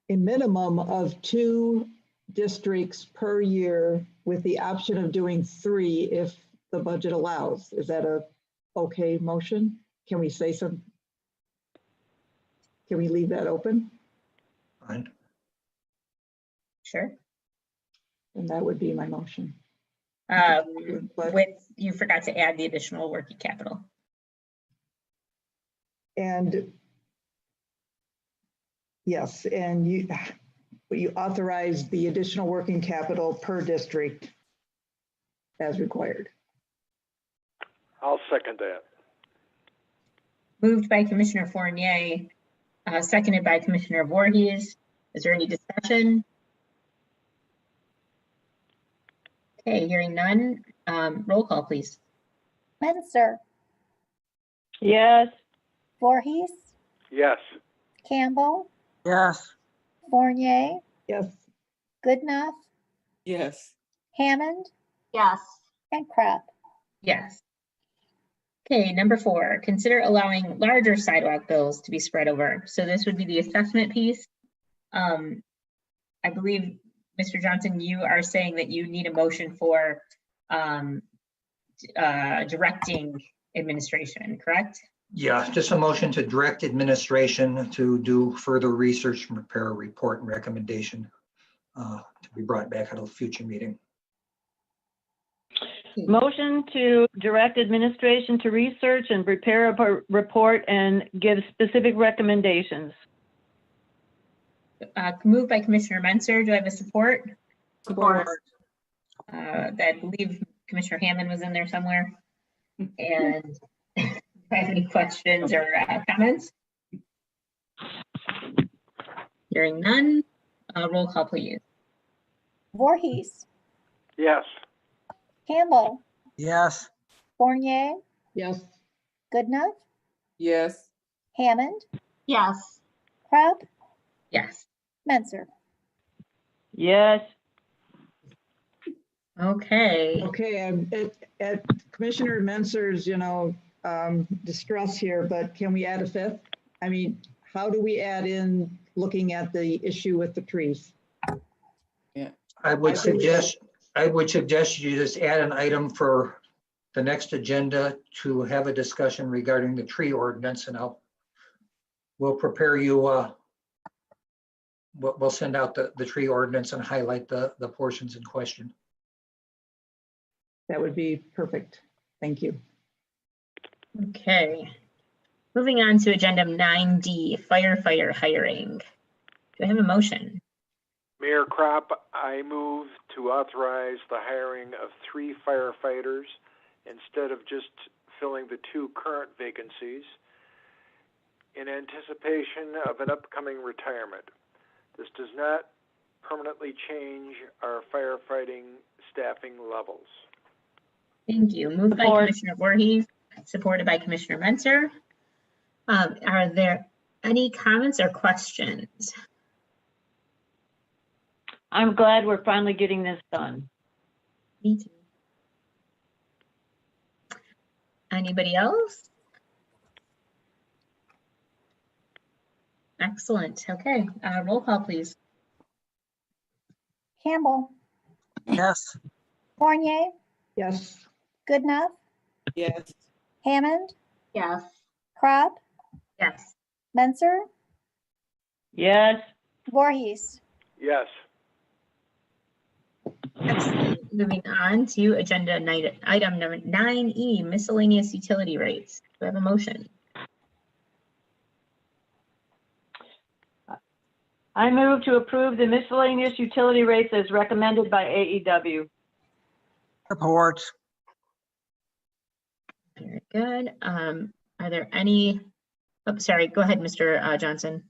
a minimum of 2 districts per year with the option of doing 3 if the budget allows. Is that a okay motion? Can we say some? Can we leave that open? Fine. Sure. And that would be my motion. You forgot to add the additional working capital. And yes, and you authorize the additional working capital per district as required. I'll second that. Moved by Commissioner Fournier, seconded by Commissioner Voorhees. Is there any discussion? Okay, hearing none. Roll call, please. Menser, Yes. Voorhees, Yes. Campbell, Yes. Fournier, Yes. Goodenough, Yes. Hammond, Yes. and Crop. Yes. Okay, number 4, consider allowing larger sidewalk bills to be spread over. So this would be the assessment piece. I believe, Mr. Johnson, you are saying that you need a motion for directing administration, correct? Yeah, just a motion to direct administration to do further research and prepare a report and recommendation to be brought back at a future meeting. Motion to direct administration to research and prepare a report and give specific recommendations. Moved by Commissioner Menser. Do I have a support? Support. I believe Commissioner Hammond was in there somewhere. And do I have any questions or comments? Hearing none. Roll call, please. Voorhees, Yes. Campbell, Yes. Fournier, Yes. Goodenough, Yes. Hammond, Yes. Crop, Yes. Menser. Yes. Okay. Okay, at Commissioner Menser's, distress here, but can we add a 5th? I mean, how do we add in looking at the issue with the trees? Yeah. I would suggest you just add an item for the next agenda to have a discussion regarding the tree ordinance, and we'll prepare you. We'll send out the tree ordinance and highlight the portions in question. That would be perfect. Thank you. Okay. Moving on to agenda 9D, firefighter hiring. Do I have a motion? Mayor Crop, I move to authorize the hiring of 3 firefighters instead of just filling the 2 current vacancies in anticipation of an upcoming retirement. This does not permanently change our firefighting staffing levels. Thank you. Moved by Commissioner Voorhees, supported by Commissioner Menser. Are there any comments or questions? I'm glad we're finally getting this done. Me too. Anybody else? Excellent. Okay. Roll call, please. Campbell, Yes. Fournier, Yes. Goodenough, Yes. Hammond, Yes. Crop, Yes. Menser, Yes. Voorhees. Yes. Excellent. Moving on to agenda item number 9E, miscellaneous utility rates. Do I have a motion? I move to approve the miscellaneous utility rates as recommended by AEW. Support. Very good. Are there any, sorry, go ahead, Mr. Johnson.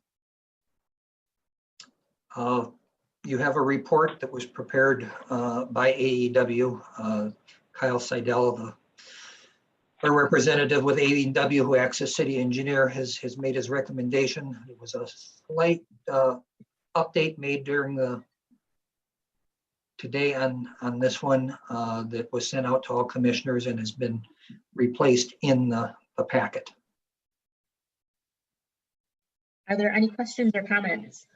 You have a report that was prepared by AEW. Kyle Seidel, a representative with AEW who acts as city engineer, has made his recommendation. It was a slight update made during the today on this one that was sent out to all commissioners and has been replaced in the packet. Are there any questions or comments?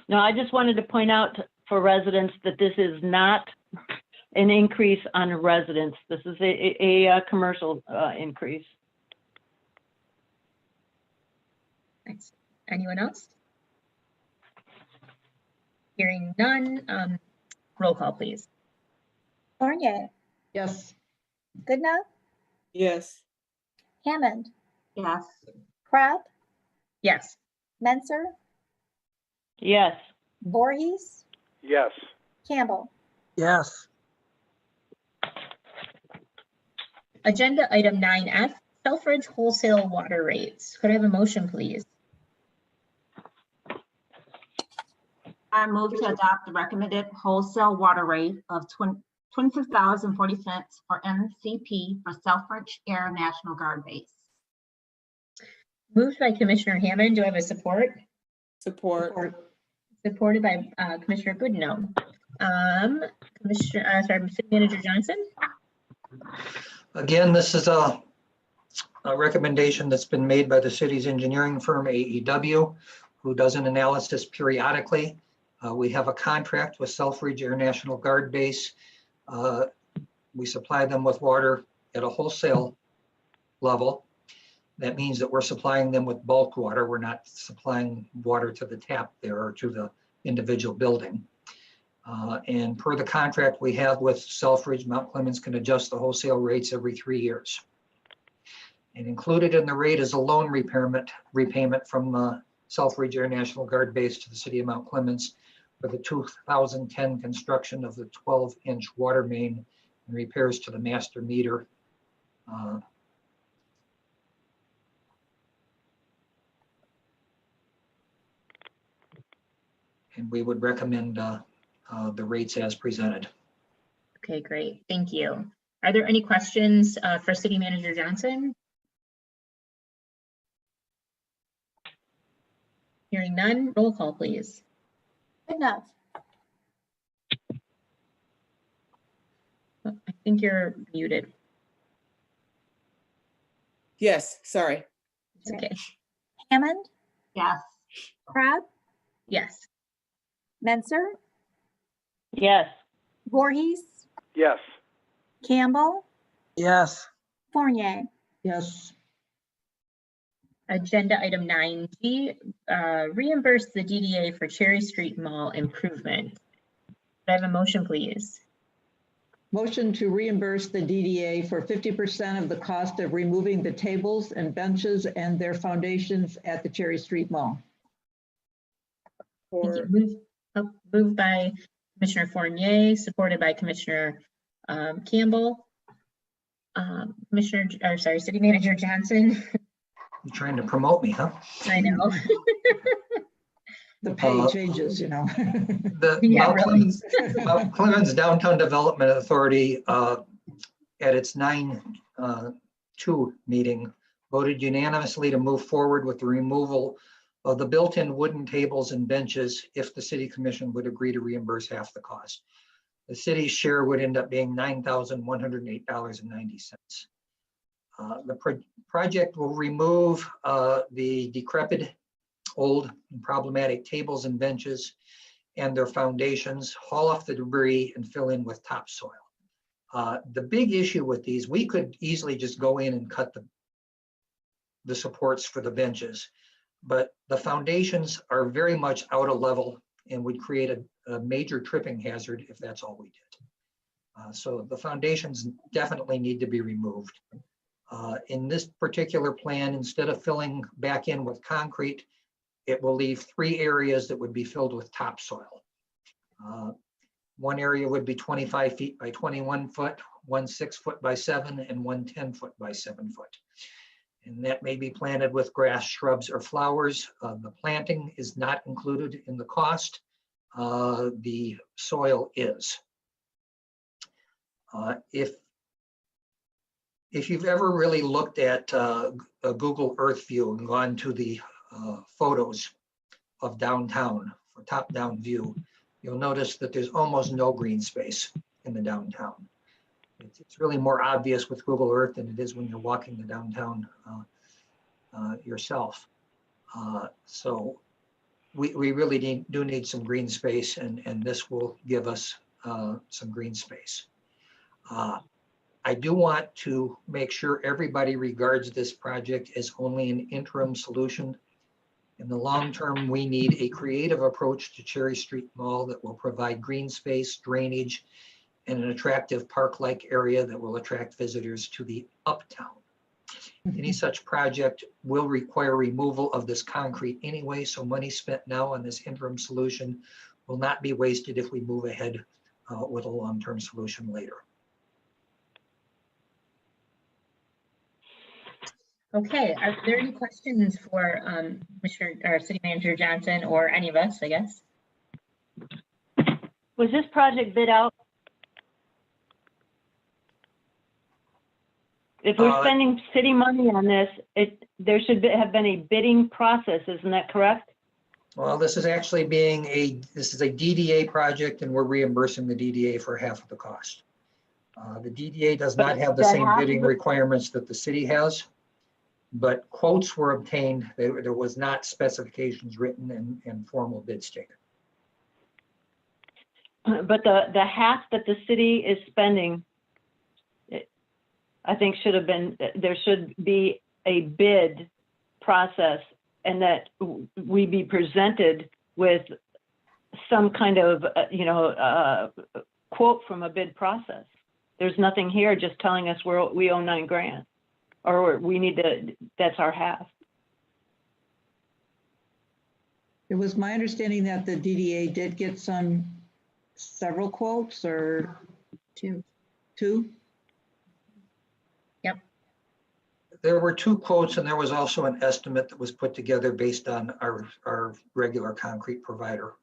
No, I just wanted to point out for residents that this is not an increase on residents. This is a commercial increase. Thanks. Anyone else? Hearing none, roll call, please. Fournier, Yes. Goodenough, Yes. Hammond, Yes. Crab, Yes. Menser, Yes. Voorhees, Yes. Campbell. Yes. Agenda item 9F, Selfridge wholesale water rates. Could I have a motion, please? I move to adopt the recommended wholesale water rate of $26.40 for NCP for Selfridge Air National Guard Base. Moved by Commissioner Hammond. Do I have a support? Support. Supported by Commissioner Goodenough. City Manager Johnson? Again, this is a recommendation that's been made by the city's engineering firm, AEW, who does an analysis periodically. We have a contract with Selfridge Air National Guard Base. We supply them with water at a wholesale level. That means that we're supplying them with bulk water. We're not supplying water to the tap there or to the individual building. And per the contract we have with Selfridge, Mount Clemens can adjust the wholesale rates every 3 years. And included in the rate is a loan repayment from Selfridge Air National Guard Base to the city of Mount Clemens for the 2010 construction of the 12-inch water main and repairs to the master meter. And we would recommend the rates as presented. Okay, great. Thank you. Are there any questions for City Manager Johnson? Hearing none, roll call, please. Goodenough, I think you're muted. Yes, sorry. It's okay. Hammond, Yes. Crab, Yes. Menser, Yes. Voorhees, Yes. Campbell, Yes. Fournier. Yes. Agenda item 9G, reimburse the DDA for Cherry Street Mall improvement. Could I have a motion, please? Motion to reimburse the DDA for 50% of the cost of removing the tables and benches and their foundations at the Cherry Street Mall. Thank you. Moved by Commissioner Fournier, supported by Commissioner Campbell. City Manager Johnson. You're trying to promote me, huh? I know. The pay changes, you know. The Yeah, really. Mount Clemens Downtown Development Authority at its 9/2 meeting voted unanimously to move forward with the removal of the built-in wooden tables and benches if the city commission would agree to reimburse half the cost. The city's share would end up being $9,108.90. The project will remove the decrepit, old and problematic tables and benches and their foundations, haul off the debris and fill in with topsoil. The big issue with these, we could easily just go in and cut the supports for the benches, but the foundations are very much out of level and would create a major tripping hazard if that's all we did. So the foundations definitely need to be removed. In this particular plan, instead of filling back in with concrete, it will leave 3 areas that would be filled with topsoil. One area would be 25 feet by 21 foot, one 6 foot by 7, and one 10 foot by 7 foot. And that may be planted with grass, shrubs, or flowers. The planting is not included in the cost. The soil is. If you've ever really looked at a Google Earth view and gone to the photos of downtown for top-down view, you'll notice that there's almost no green space in the downtown. It's really more obvious with Google Earth than it is when you're walking the downtown yourself. So we really do need some green space, and this will give us some green space. I do want to make sure everybody regards this project as only an interim solution. In the long term, we need a creative approach to Cherry Street Mall that will provide green space, drainage, and an attractive park-like area that will attract visitors to the uptown. Any such project will require removal of this concrete anyway, so money spent now on this interim solution will not be wasted if we move ahead with a long-term solution later. Okay, are there any questions for City Manager Johnson or any of us, I guess? Was this project bid out? If we're spending city money on this, there should have been a bidding process, isn't that correct? Well, this is actually this is a DDA project, and we're reimbursing the DDA for half of the cost. The DDA does not have the same bidding requirements that the city has, but quotes were obtained. There was not specifications written and formal bids taken. But the half that the city is spending, I think should have been, there should be a bid process, and that we be presented with some kind of, quote from a bid process. There's nothing here just telling us we owe $9,000, or we need to, that's our half. It was my understanding that the DDA did get several quotes, or two? Yep. There were 2 quotes, and there was also an estimate that was put together based on our regular concrete provider.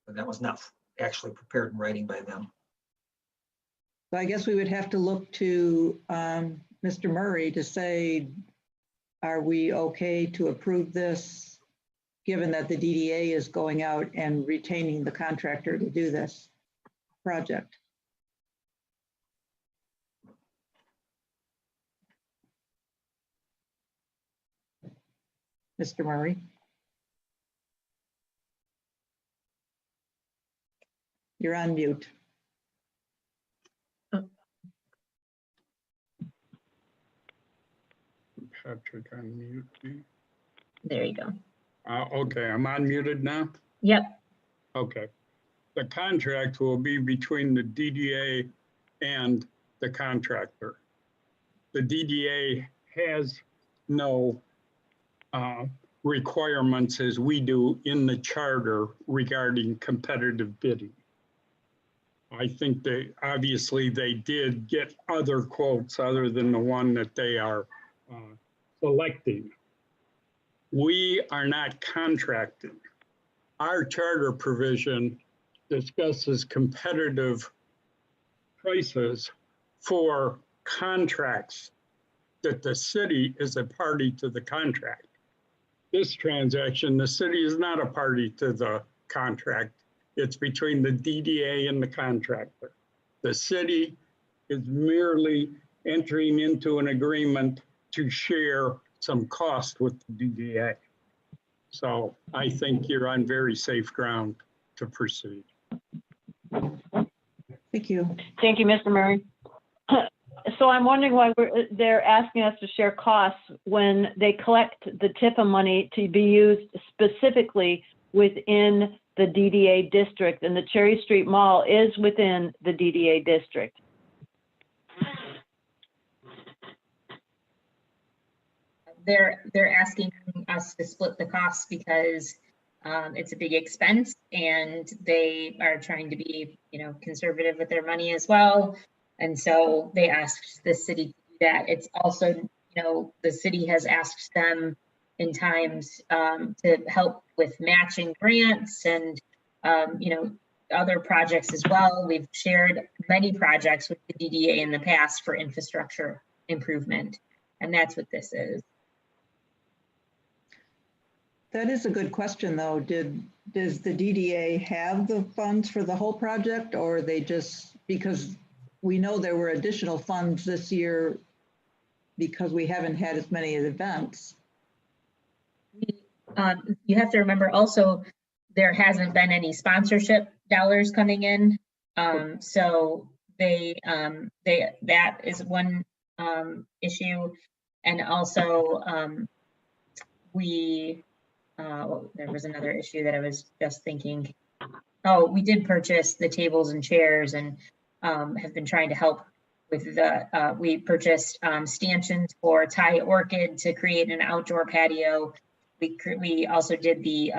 But that was not actually prepared in writing by them. So I guess we would have to look to Mr. Murray to say, are we okay to approve this, given that the DDA is going out and retaining the contractor to do this project? Mr. Murray? You're on mute. Patrick, unmute me. There you go. Okay, I'm unmuted now? Yep. Okay. The contract will be between the DDA and the contractor. The DDA has no requirements as we do in the charter regarding competitive bidding. I think obviously they did get other quotes other than the one that they are selecting. We are not contracting. Our charter provision discusses competitive prices for contracts that the city is a party to the contract. This transaction, the city is not a party to the contract. It's between the DDA and the contractor. The city is merely entering into an agreement to share some cost with the DDA. So I think you're on very safe ground to proceed. Thank you. Thank you, Mr. Murray. So I'm wondering why they're asking us to share costs when they collect the TIFA money to be used specifically within the DDA district, and the Cherry Street Mall is within the DDA district. They're asking us to split the costs because it's a big expense, and they are trying to be, conservative with their money as well. And so they asked the city to do that. It's also, the city has asked them in times to help with matching grants and, other projects as well. We've shared many projects with the DDA in the past for infrastructure improvement, and that's what this is. That is a good question, though. Does the DDA have the funds for the whole project, or they just, because we know there were additional funds this year because we haven't had as many events? You have to remember also, there hasn't been any sponsorship dollars coming in. So that is one issue. And also there was another issue that I was just thinking. Oh, we did purchase the tables and chairs and have been trying to help with we purchased stanchions for Thai Orchid to create an outdoor patio. We also did the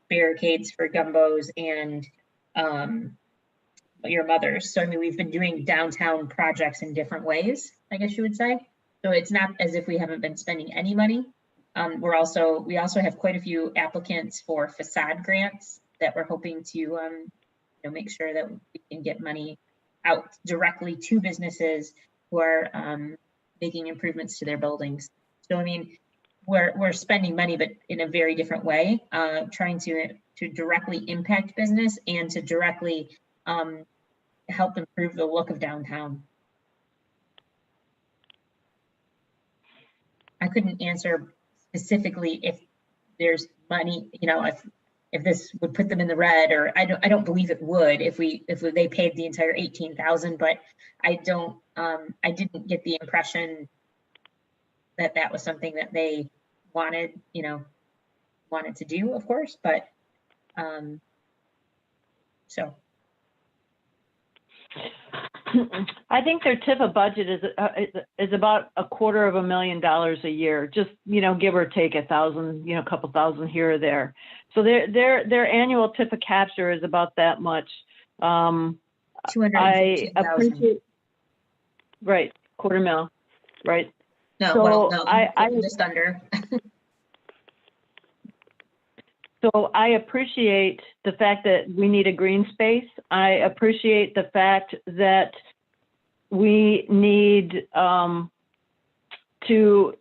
barricades for Gumbos and Your Mother's. So I mean, we've been doing downtown projects in different ways, I guess you would say. So it's not as if we haven't been spending any money. We also have quite a few applicants for facade grants that we're hoping to make sure that we can get money out directly to businesses who are making improvements to their buildings. So I mean, we're spending money, but in a very different way, trying to directly impact business and to directly help improve the look of downtown. I couldn't answer specifically if there's money, if this would put them in the red, or I don't believe it would if they paid the entire 18,000, but I didn't get the impression that was something that they wanted to do, of course, but so. I think their TIFA budget is about $250,000 a year, just, give or take 1,000, a couple thousand here or there. So their annual TIFA capture is about that much. I appreciate, right, $250,000, right? No, so well, no, I just under. So I appreciate the fact that we need a green space. I appreciate the fact that we need to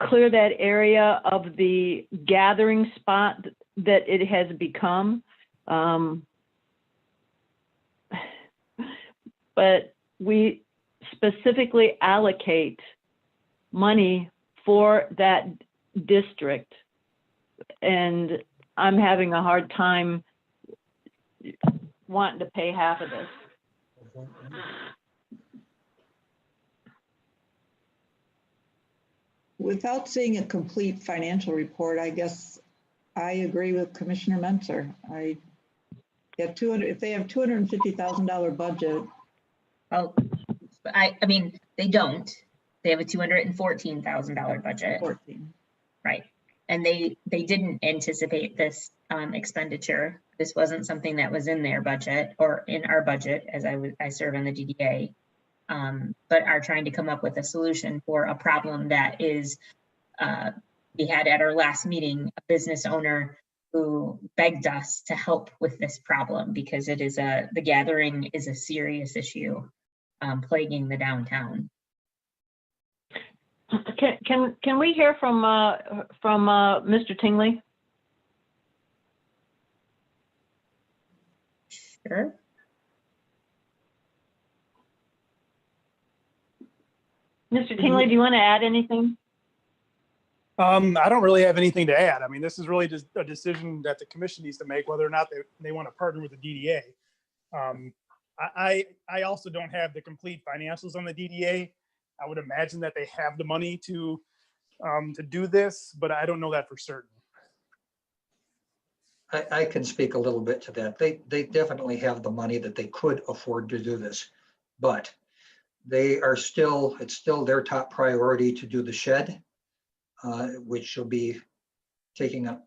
clear that area of the gathering spot that it has become. But we specifically allocate money for that district, and I'm having a hard time wanting to pay half of this. Without seeing a complete financial report, I guess I agree with Commissioner Menzer. If they have $250,000 budget. Oh, I mean, they don't. They have a $214,000 budget. 14. Right. And they didn't anticipate this expenditure. This wasn't something that was in their budget or in our budget, as I serve on the DDA, but are trying to come up with a solution for a problem that is, we had at our last meeting, a business owner who begged us to help with this problem because it is the gathering is a serious issue plaguing the downtown. Can we hear from Mr. Tingley? Sure. Mr. Tingley, do you want to add anything? I don't really have anything to add. I mean, this is really just a decision that the commission needs to make whether or not they want to partner with the DDA. I also don't have the complete financials on the DDA. I would imagine that they have the money to do this, but I don't know that for certain. I can speak a little bit to that. They definitely have the money that they could afford to do this, but it's still their top priority to do the shed, which will be taking an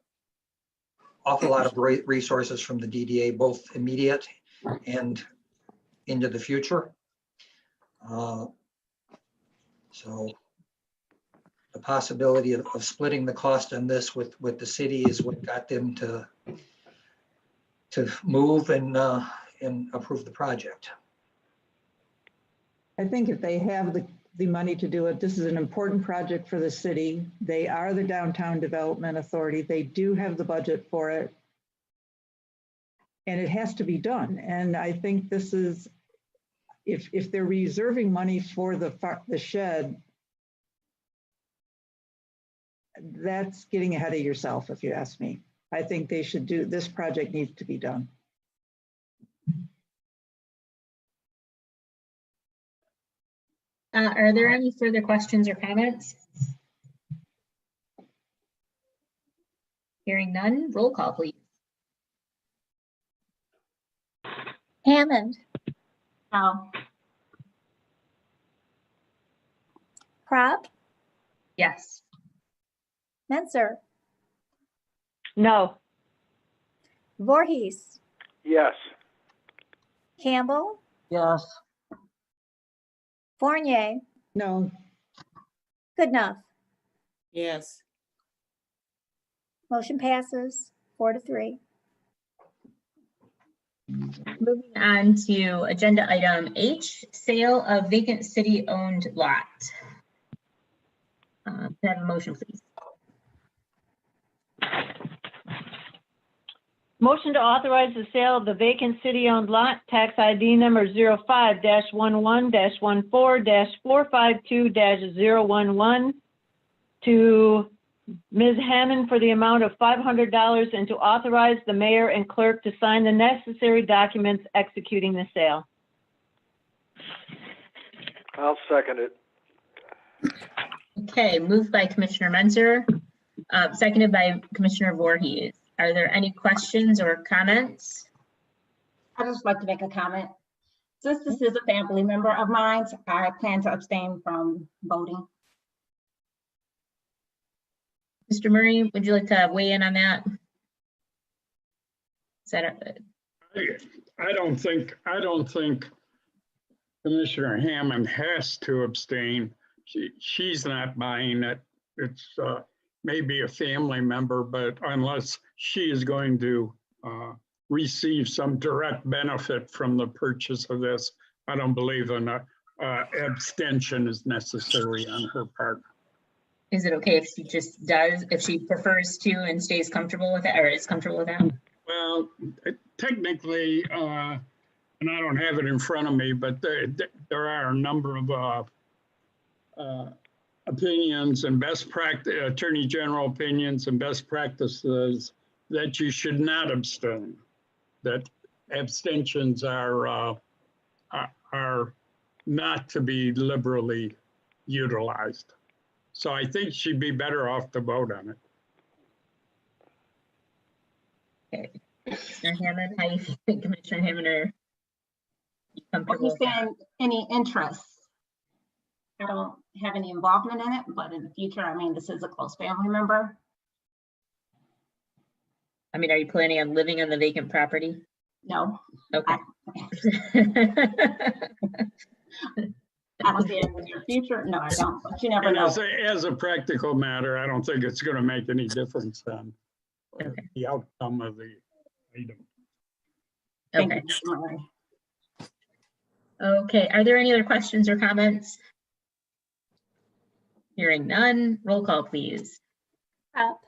awful lot of resources from the DDA, both immediate and into the future. So the possibility of splitting the cost on this with the city is what got them to move and approve the project. I think if they have the money to do it. This is an important project for the city. They are the Downtown Development Authority. They do have the budget for it. And it has to be done. And I think this is, if they're reserving money for the shed, that's getting ahead of yourself, if you ask me. I think they should do, this project needs to be done. Are there any further questions or comments? Hearing none, roll call, please. Hammond, No. Crop, Yes. Menzer, No. Voorhees, Yes. Campbell, Yes. Fournier, No. Goodenough. Yes. Motion passes 4-3. Moving on to agenda item H, sale of vacant city-owned lot. Can I have a motion, please? Motion to authorize the sale of the vacant city-owned lot, tax ID number 05-11-14-452-011 to Ms. Hammond for the amount of $500 and to authorize the mayor and clerk to sign the necessary documents executing the sale. I'll second it. Okay, moved by Commissioner Menzer, seconded by Commissioner Voorhees. Are there any questions or comments? I'd just like to make a comment. Since this is a family member of mine, I plan to abstain from voting. Mr. Murray, would you like to weigh in on that? Is that I don't think Commissioner Hammond has to abstain. She's not buying it. It's maybe a family member, but unless she is going to receive some direct benefit from the purchase of this, I don't believe an abstention is necessary on her part. Is it okay if she just does, if she prefers to and stays comfortable with it, or is comfortable with that? Well, technically, and I don't have it in front of me, but there are a number of opinions and best practice, Attorney General opinions and best practices that you should not abstain. That abstentions are not to be liberally utilized. So I think she'd be better off to vote on it. Okay. Commissioner Hammond, how do you think, Commissioner Hammond, are you Are comfortable you with that? saying any interest? I don't have any involvement in it, but in the future, I mean, this is a close family member. I mean, are you planning on living on the vacant property? No. Okay. I don't see it in the near future. No, I don't, but you never And know. as a practical matter, I don't think it's going to make any difference on the outcome of the item. Thank Okay. you, Mr. Murray. Okay, are there any other questions or comments? Hearing none, roll call, please. Crop,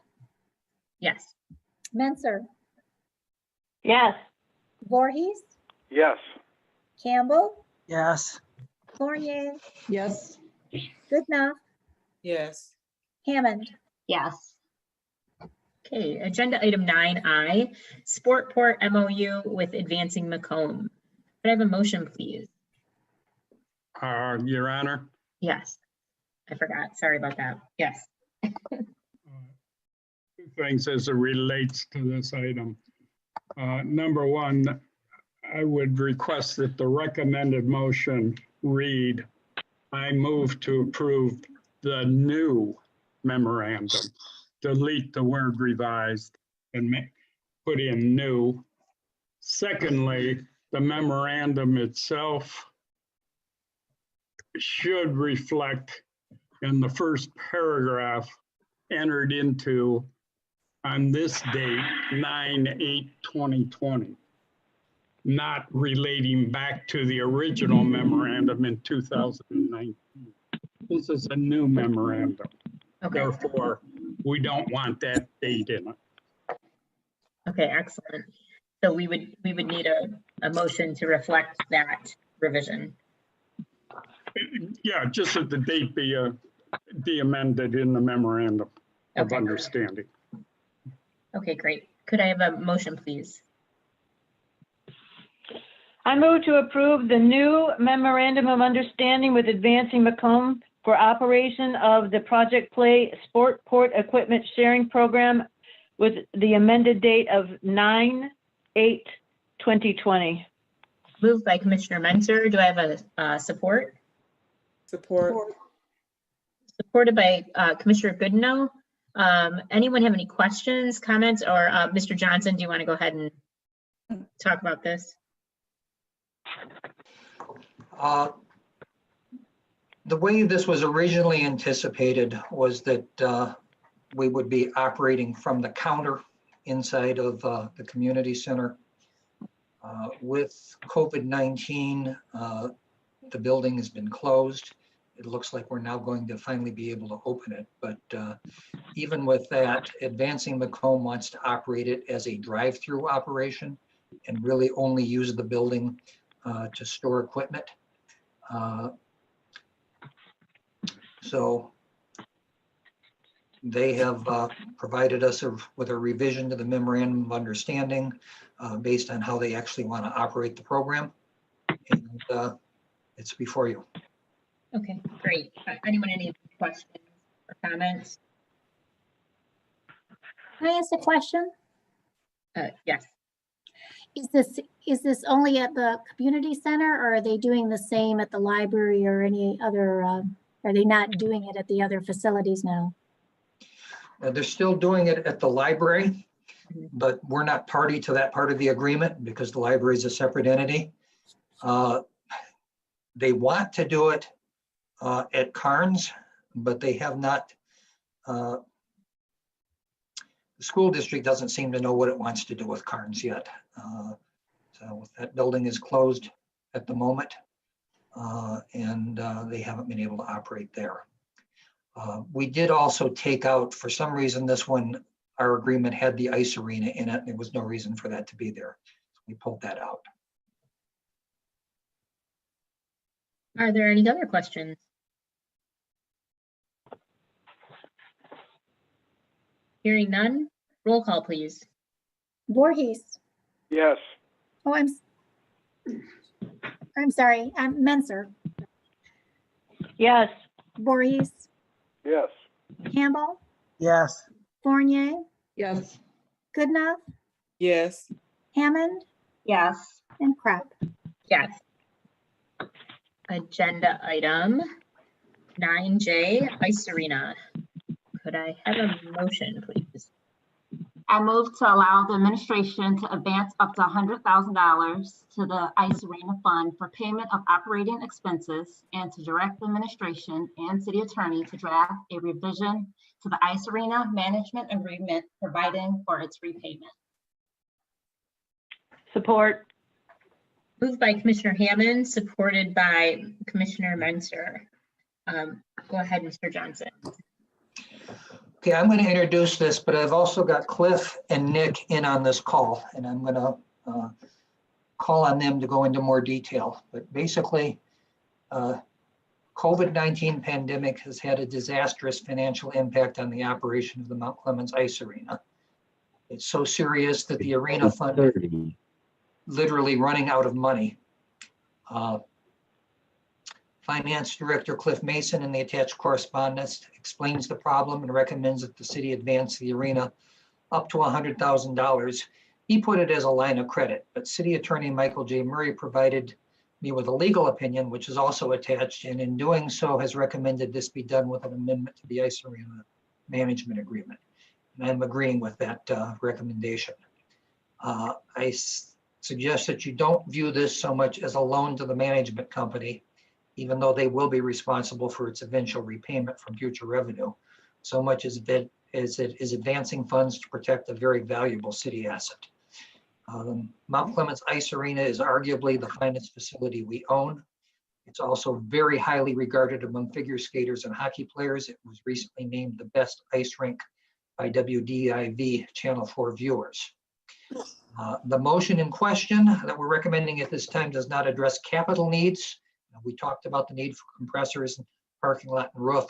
Yes. Menzer, Yes. Voorhees, Yes. Campbell, Yes. Fournier, Yes. Goodenough, Yes. Hammond. Yes. Okay, agenda item 9I, Sportport MOU with Advancing Macomb. Could I have a motion, please? Your Honor, Yes. I forgot. Sorry about that. Yes. two things as it relates to this item. Number one, I would request that the recommended motion read, I move to approve the new memorandum. Delete the word revised and put in new. Secondly, the memorandum itself should reflect in the first paragraph entered into on this date, 9/8/2020, not relating back to the original memorandum in 2019. This is a new memorandum. Okay, Therefore, we don't want that date in it. okay, excellent. So we would need a motion to reflect that revision. Yeah, just that the date be amended in the memorandum of Okay. understanding. Okay, great. Could I have a motion, please? I move to approve the new memorandum of understanding with Advancing Macomb for operation of the Project Play Sport Port Equipment Sharing Program with the amended date of 9/8/2020. Moved by Commissioner Mentor. Do I have a support? Support. Supported by Commissioner Goodenow. Anyone have any questions, comments, or Mr. Johnson, do you want to go ahead and talk about this? The way this was originally anticipated was that we would be operating from the counter inside of the community center. With COVID-19, the building has been closed. It looks like we're now going to finally be able to open it. But even with that, Advancing Macomb wants to operate it as a drive-through operation and really only use the building to store equipment. So they have provided us with a revision to the memorandum of understanding based on how they actually want to operate the program. And it's before you. Okay, great. Anyone any questions or comments? Can I ask a question? Yes. Is this only at the community center, or are they doing the same at the library or any other, are they not doing it at the other facilities now? They're still doing it at the library, but we're not party to that part of the agreement because the library is a separate entity. They want to do it at Carnes, but they have not. The school district doesn't seem to know what it wants to do with Carnes yet. So that building is closed at the moment, and they haven't been able to operate there. We did also take out, for some reason, this one, our agreement had the ice arena in it. And there was no reason for that to be there. So we pulled that out. Are there any other questions? Hearing none, roll call, please. Voorhees. Yes. Oh, I'm sorry. I'm Menser. Yes. Voorhees. Yes. Campbell. Yes. Fournier. Yes. Goodenough. Yes. Hammond. Yes. And Crap. Yes. Agenda item 9J, ice arena. Could I have a motion, please? I move to allow the administration to advance up to $100,000 to the ice arena fund for payment of operating expenses and to direct the administration and city attorney to draft a revision to the ice arena management agreement providing for its repayment. Support. Moved by Commissioner Hammond, supported by Commissioner Mentor. Go ahead, Mr. Johnson. Okay, I'm going to introduce this, but I've also got Cliff and Nick in on this call, and I'm going to call on them to go into more detail. But basically, COVID-19 pandemic has had a disastrous financial impact on the operation of the Mount Clemens Ice Arena. It's so serious that the arena fund is literally running out of money. Finance Director Cliff Mason in the attached correspondence explains the problem and recommends that the city advance the arena up to $100,000. He put it as a line of credit, but City Attorney Michael J. Murray provided me with a legal opinion, which is also attached, and in doing so has recommended this be done with an amendment to the ice arena management agreement. And I'm agreeing with that recommendation. I suggest that you don't view this so much as a loan to the management company, even though they will be responsible for its eventual repayment from future revenue, so much as it is advancing funds to protect a very valuable city asset. Mount Clemens Ice Arena is arguably the finest facility we own. It's also very highly regarded among figure skaters and hockey players. It was recently named the best ice rink by WDIV Channel 4 viewers. The motion in question that we're recommending at this time does not address capital needs. We talked about the need for compressors, parking lot, and roof.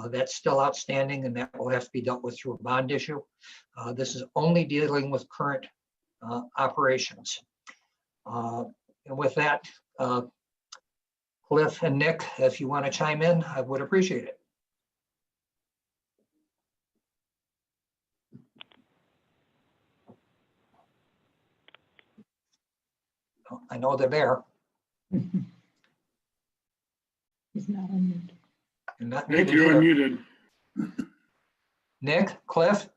That's still outstanding, and that will have to be dealt with through a bond issue. This is only dealing with current operations. And with that, Cliff and Nick, if you want to chime in, I would appreciate it. I know they're there. He's not unmuted. You're not Nick, muted you're either. unmuted. Nick, Cliff?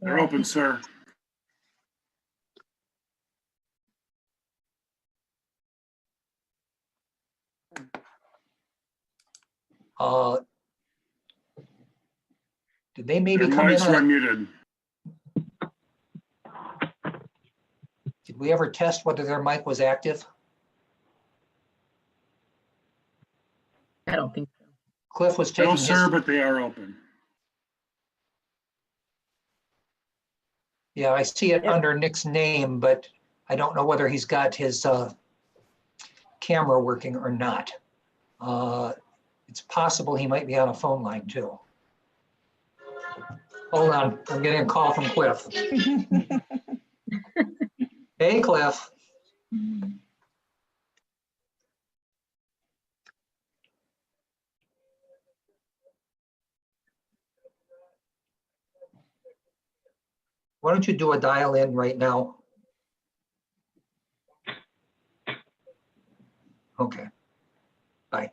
They're open, sir. Did they maybe Their come in mics are on unmuted. Did we ever test whether their mic was active? I don't think so. Cliff was taking No, his. sir, but they are open. Yeah, I see it under Nick's name, but I don't know whether he's got his camera working or not. It's possible he might be on a phone line too. Hold on, I'm getting a call from Cliff. Hey, Cliff. Why don't you do a dial in right now? Okay. Bye.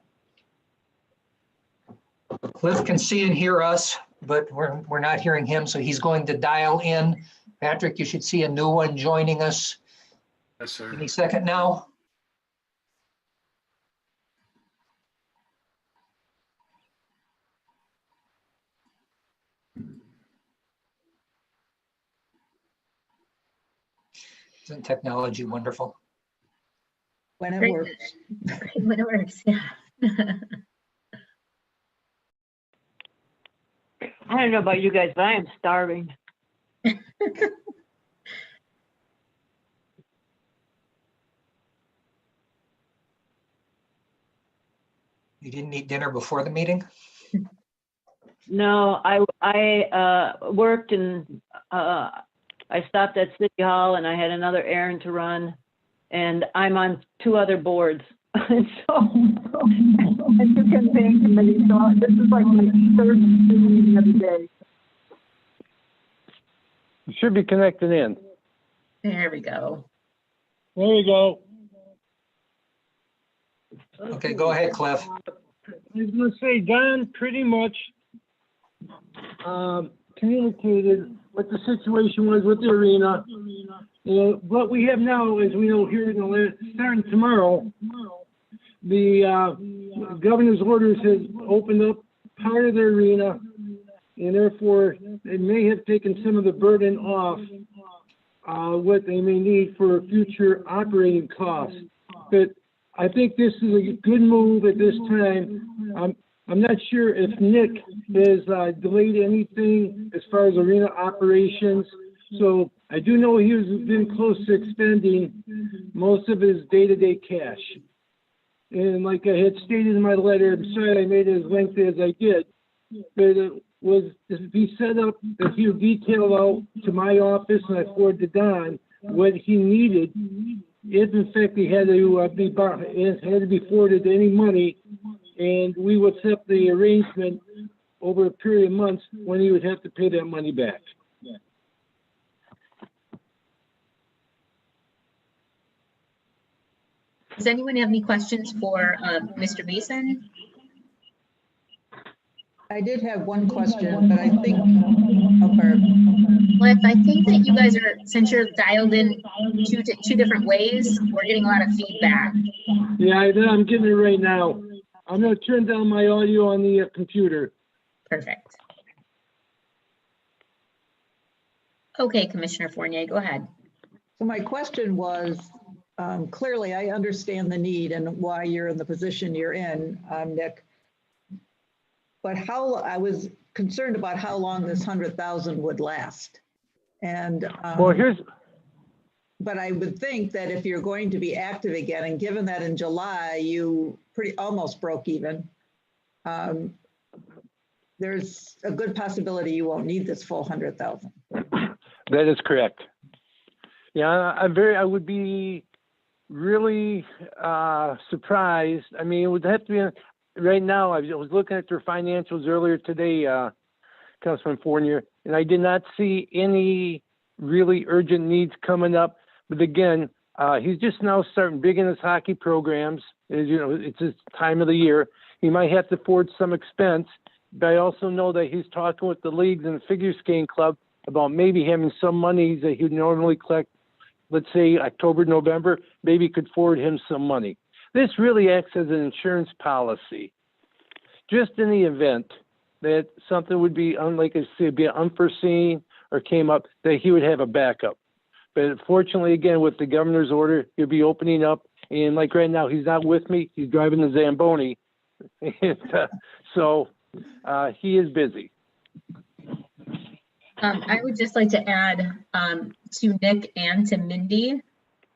Cliff can see and hear us, but we're not hearing him, so he's going to dial in. Patrick, you should see a new one joining us Yes, sir. any second now. Isn't technology wonderful? When it Great. works. When it works, yeah. I don't know about you guys, but I am starving. You didn't eat dinner before the meeting? No, I worked and I stopped at City Hall and I had another errand to run, and I'm on 2 other boards. And so, and 2 campaign committees, so this is like my 3rd meeting of the day. You should be connected in. There we go. There you go. Okay, go ahead, Cliff. I was gonna say, Don pretty much communicated what the situation was with the arena. What we have now is, we know here in the last, starting tomorrow, the governor's orders has opened up part of the arena, and therefore it may have taken some of the burden off what they may need for future operating costs. But I think this is a good move at this time. I'm not sure if Nick has delayed anything as far as arena operations. So I do know he has been close to expending most of his day-to-day cash. And like I had stated in my letter, I'm sorry I made it as lengthy as I did, but it was to be set up that he would detail out to my office, and I forwarded to Don what he needed. If in fact he had to be forwarded any money, and we would set up the arrangement over a period of months when he would have to pay that money back. Does anyone have any questions for Mr. Mason? I did have one question, but I think, okay. Cliff, I think that you guys are, since you're dialed in two different ways, we're getting a lot of feedback. Yeah, I'm getting it right now. I'm going to turn down my audio on the computer. Perfect. Okay, Commissioner Fournier, go ahead. So my question was, clearly I understand the need and why you're in the position you're in, Nick. But I was concerned about how long this 100,000 would last. And but I would think that if you're going to be active again, and given that in July you almost broke even, there's a good possibility you won't need this full 100,000. That is correct. Yeah, I would be really surprised. I mean, it would have to be, right now, I was looking at their financials earlier today, Councilman Fournier, and I did not see any really urgent needs coming up. But again, he's just now starting big in his hockey programs. As you know, it's his time of the year. He might have to afford some expense, but I also know that he's talking with the leagues and the figure skating club about maybe having some monies that he would normally collect, let's say October, November, maybe could forward him some money. This really acts as an insurance policy. Just in the event that something would be, like I said, be unforeseen or came up, that he would have a backup. But fortunately, again, with the governor's order, he'll be opening up. And like right now, he's not with me. He's driving the Zamboni. And, so he is busy. I would just like to add to Nick and to Mindy,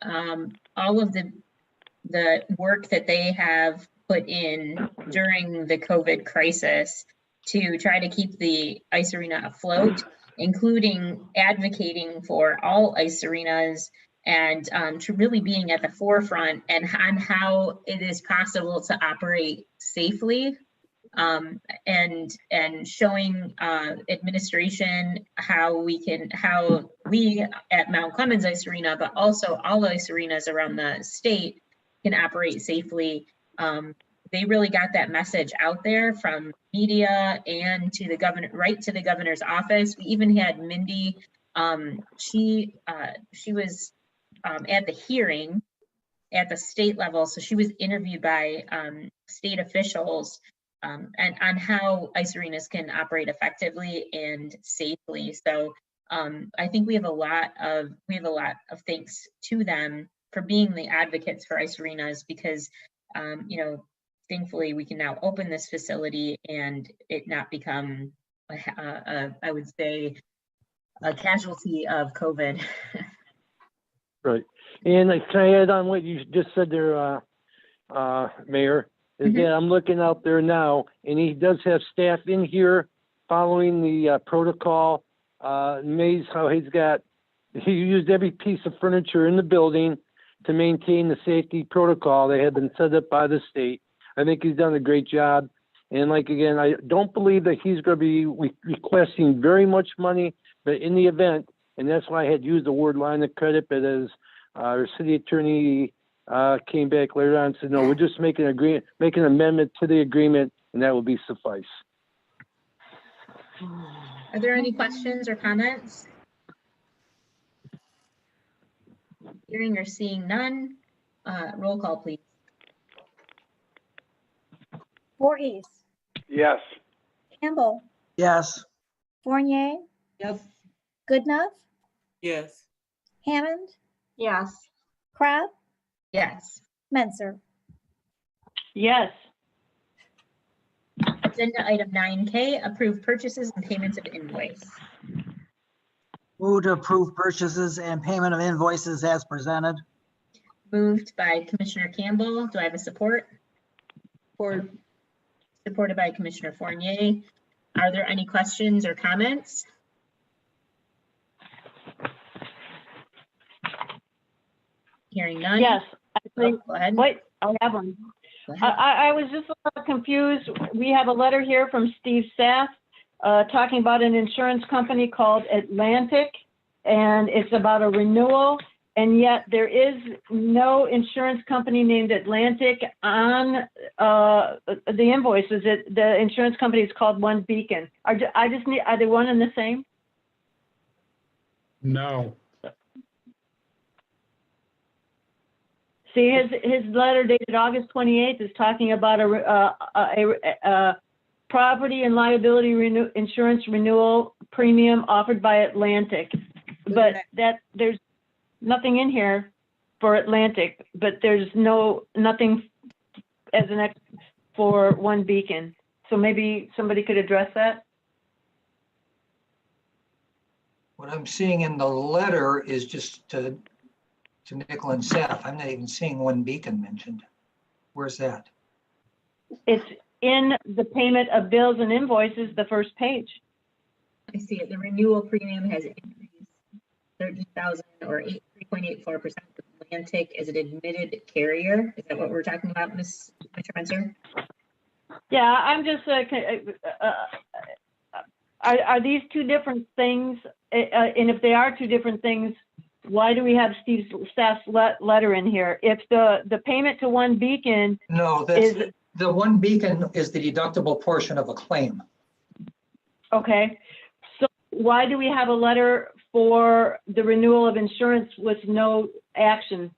all of the work that they have put in during the COVID crisis to try to keep the ice arena afloat, including advocating for all ice arenas and to really being at the forefront and on how it is possible to operate safely, and showing administration how we at Mount Clemens Ice Arena, but also all ice arenas around the state can operate safely. They really got that message out there from media and to the governor, right to the governor's office. We even had Mindy, she was at the hearing at the state level. So she was interviewed by state officials and on how ice arenas can operate effectively and safely. So I think we have a lot of thanks to them for being the advocates for ice arenas, because thankfully we can now open this facility and it not become I would say a casualty of COVID. Right. And can I add on what you just said there, Mayor? Is that I'm looking out there now, and he does have staff in here following the protocol. Amazed how he used every piece of furniture in the building to maintain the safety protocol that had been set up by the state. I think he's done a great job. And like, again, I don't believe that he's going to be requesting very much money, but in the event, and that's why I had used the word line of credit, but as our city attorney came back later on and said, no, we're just making an amendment to the agreement, and that will be suffice. Are there any questions or comments? Hearing or seeing none, roll call, please. Voorhees, Yes. Campbell, Yes. Fournier, Yes. Goodenough, Yes. Hammond, Yes. Crab, Yes. Menzer. Yes. Agenda item 9K, approve purchases and payments of invoice. Move to approve purchases and payment of invoices as presented. Moved by Commissioner Campbell. Do I have a support? Support. Supported by Commissioner Fournier. Are there any questions or comments? Hearing none. Yes. I think, go ahead. Wait, I have one. I was just a little confused. We have a letter here from Steve Saff talking about an insurance company called Atlantic, and it's about a renewal, and yet there is no insurance company named Atlantic on the invoices. The insurance company is called One Beacon. Are they one and the same? No. See, his letter dated August 28th is talking about a property and liability insurance renewal premium offered by Atlantic, but there's nothing in here for Atlantic, but there's nothing as an for One Beacon. So maybe somebody could address that? What I'm seeing in the letter is just to Nickel and Saf. I'm not even seeing One Beacon mentioned. Where's that? It's in the payment of bills and invoices, the first page. I see it. The renewal premium has increased 30,000 or 3.84% with Atlantic as an admitted carrier. Is that what we're talking about, Ms. Spencer? Yeah, I'm just, are these two different things? And if they are two different things, why do we have Steve Staff's letter in here? If the payment to One Beacon No, that's the One Beacon is the deductible portion of a claim. Okay, so why do we have a letter for the renewal of insurance with no action?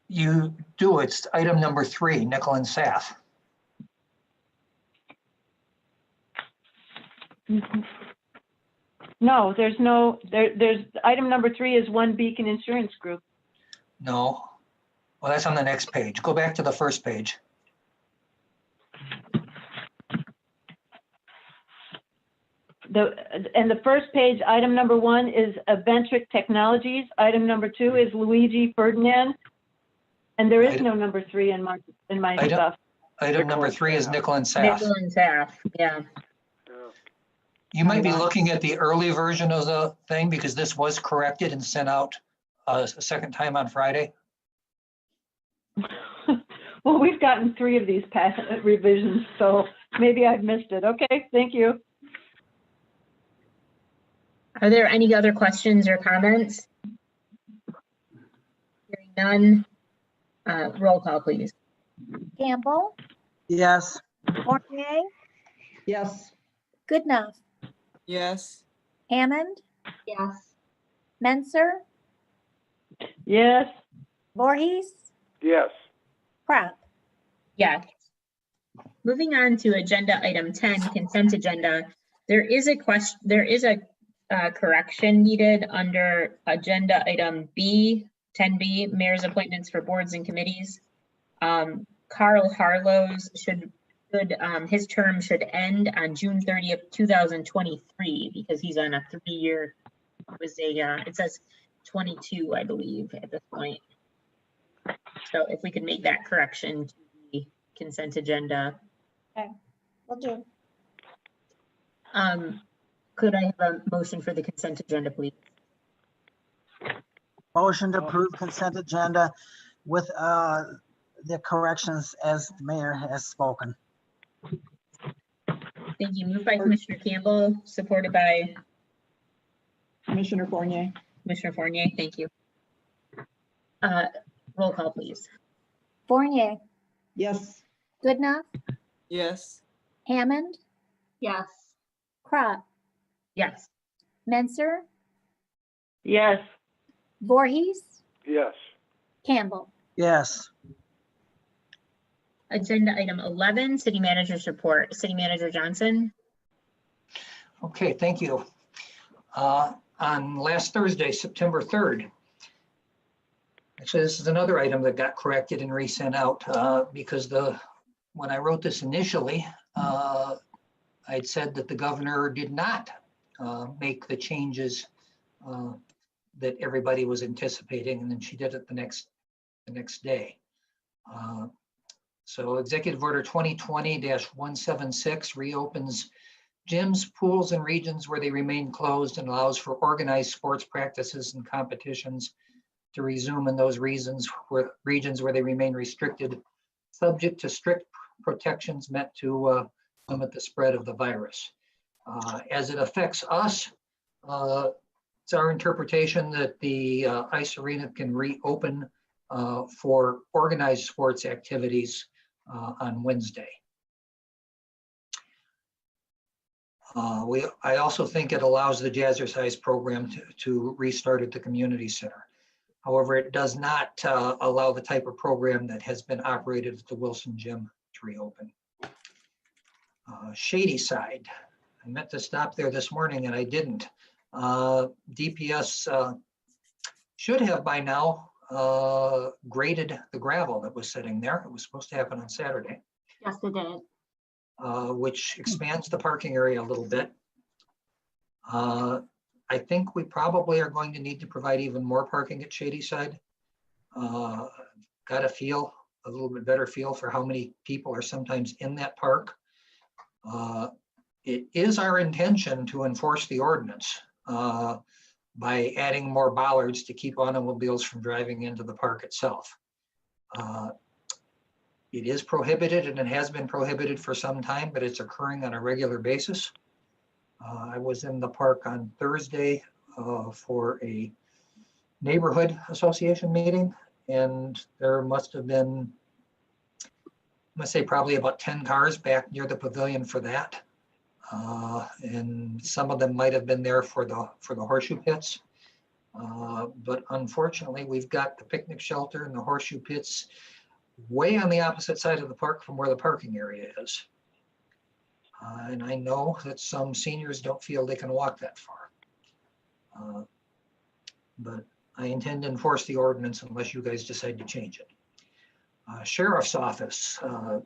You do, it's item number 3, Nickel and Saf. No, there's item number 3 is One Beacon Insurance Group. No, well, that's on the next page. Go back to the first page. And the first page, item number 1 is Aventric Technologies. Item number 2 is Luigi Ferdinand. And there is no number 3 in my stuff. Item number 3 is Nickel and Saf. Nickel and Saf, yeah. You might be looking at the early version of the thing because this was corrected and sent out a second time on Friday. Well, we've gotten 3 of these past revisions, so maybe I've missed it. Okay, thank you. Are there any other questions or comments? Hearing none, roll call, please. Campbell, Yes. Fournier, Yes. Goodenough, Yes. Hammond, Yes. Menser, Yes. Voorhees, Yes. Crop. Yes. Moving on to agenda item 10, consent agenda. There is a correction needed under agenda item B, 10B, mayor's appointments for boards and committees. Carl Harlow's his term should end on June 30th, 2023, because he's on a 3-year, it says 22, I believe, at this point. So if we could make that correction to the consent agenda. Okay, will do. Could I have a motion for the consent agenda, please? Motion to approve consent agenda with the corrections as the mayor has spoken. Thank you. Moved by Commissioner Campbell, supported by Commissioner Fournier. Commissioner Fournier. Thank you. Roll call, please. Fournier, Yes. Goodenough, Yes. Hammond, Yes. Crop, Yes. Menser, Yes. Voorhees, Yes. Campbell. Yes. Agenda item 11, city manager's report. City Manager Johnson. Okay, thank you. On last Thursday, September 3rd, actually, this is another item that got corrected and resent out because when I wrote this initially, I'd said that the governor did not make the changes that everybody was anticipating, and then she did it the next day. So Executive Order 2020-176 reopens gyms, pools, and regions where they remain closed and allows for organized sports practices and competitions to resume in those regions where they remain restricted, subject to strict protections meant to limit the spread of the virus. As it affects us, it's our interpretation that the ice arena can reopen for organized sports activities on Wednesday. I also think it allows the Jazzercise program to restart at the community center. However, it does not allow the type of program that has been operated at the Wilson Gym to reopen. Shady Side, I meant to stop there this morning and I didn't. DPS should have by now graded the gravel that was sitting there. It was supposed to happen on Saturday, Yes, it did. which expands the parking area a little bit. I think we probably are going to need to provide even more parking at Shady Side. Got a feel, a little bit better feel for how many people are sometimes in that park. It is our intention to enforce the ordinance by adding more bollards to keep automobiles from driving into the park itself. It is prohibited and it has been prohibited for some time, but it's occurring on a regular basis. I was in the park on Thursday for a neighborhood association meeting, and there must have been, I must say, probably about 10 cars back near the pavilion for that. And some of them might have been there for the horseshoe pits. But unfortunately, we've got the picnic shelter and the horseshoe pits way on the opposite side of the park from where the parking area is. And I know that some seniors don't feel they can walk that far. But I intend to enforce the ordinance unless you guys decide to change it. Sheriff's Office, I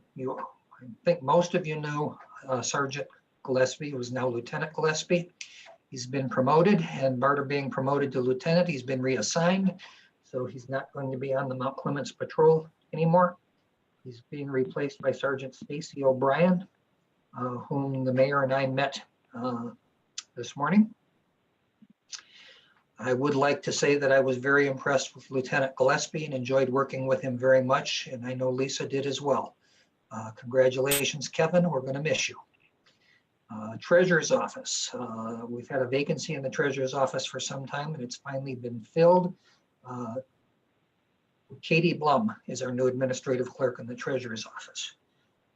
think most of you know Sergeant Gillespie, who is now Lieutenant Gillespie. He's been promoted, and part of being promoted to lieutenant, he's been reassigned. So he's not going to be on the Mount Clemens patrol anymore. He's being replaced by Sergeant Stacy O'Brien, whom the mayor and I met this morning. I would like to say that I was very impressed with Lieutenant Gillespie and enjoyed working with him very much, and I know Lisa did as well. Congratulations, Kevin. We're going to miss you. Treasurer's Office. We've had a vacancy in the Treasurer's Office for some time, and it's finally been filled. Katie Blum is our new administrative clerk in the Treasurer's Office.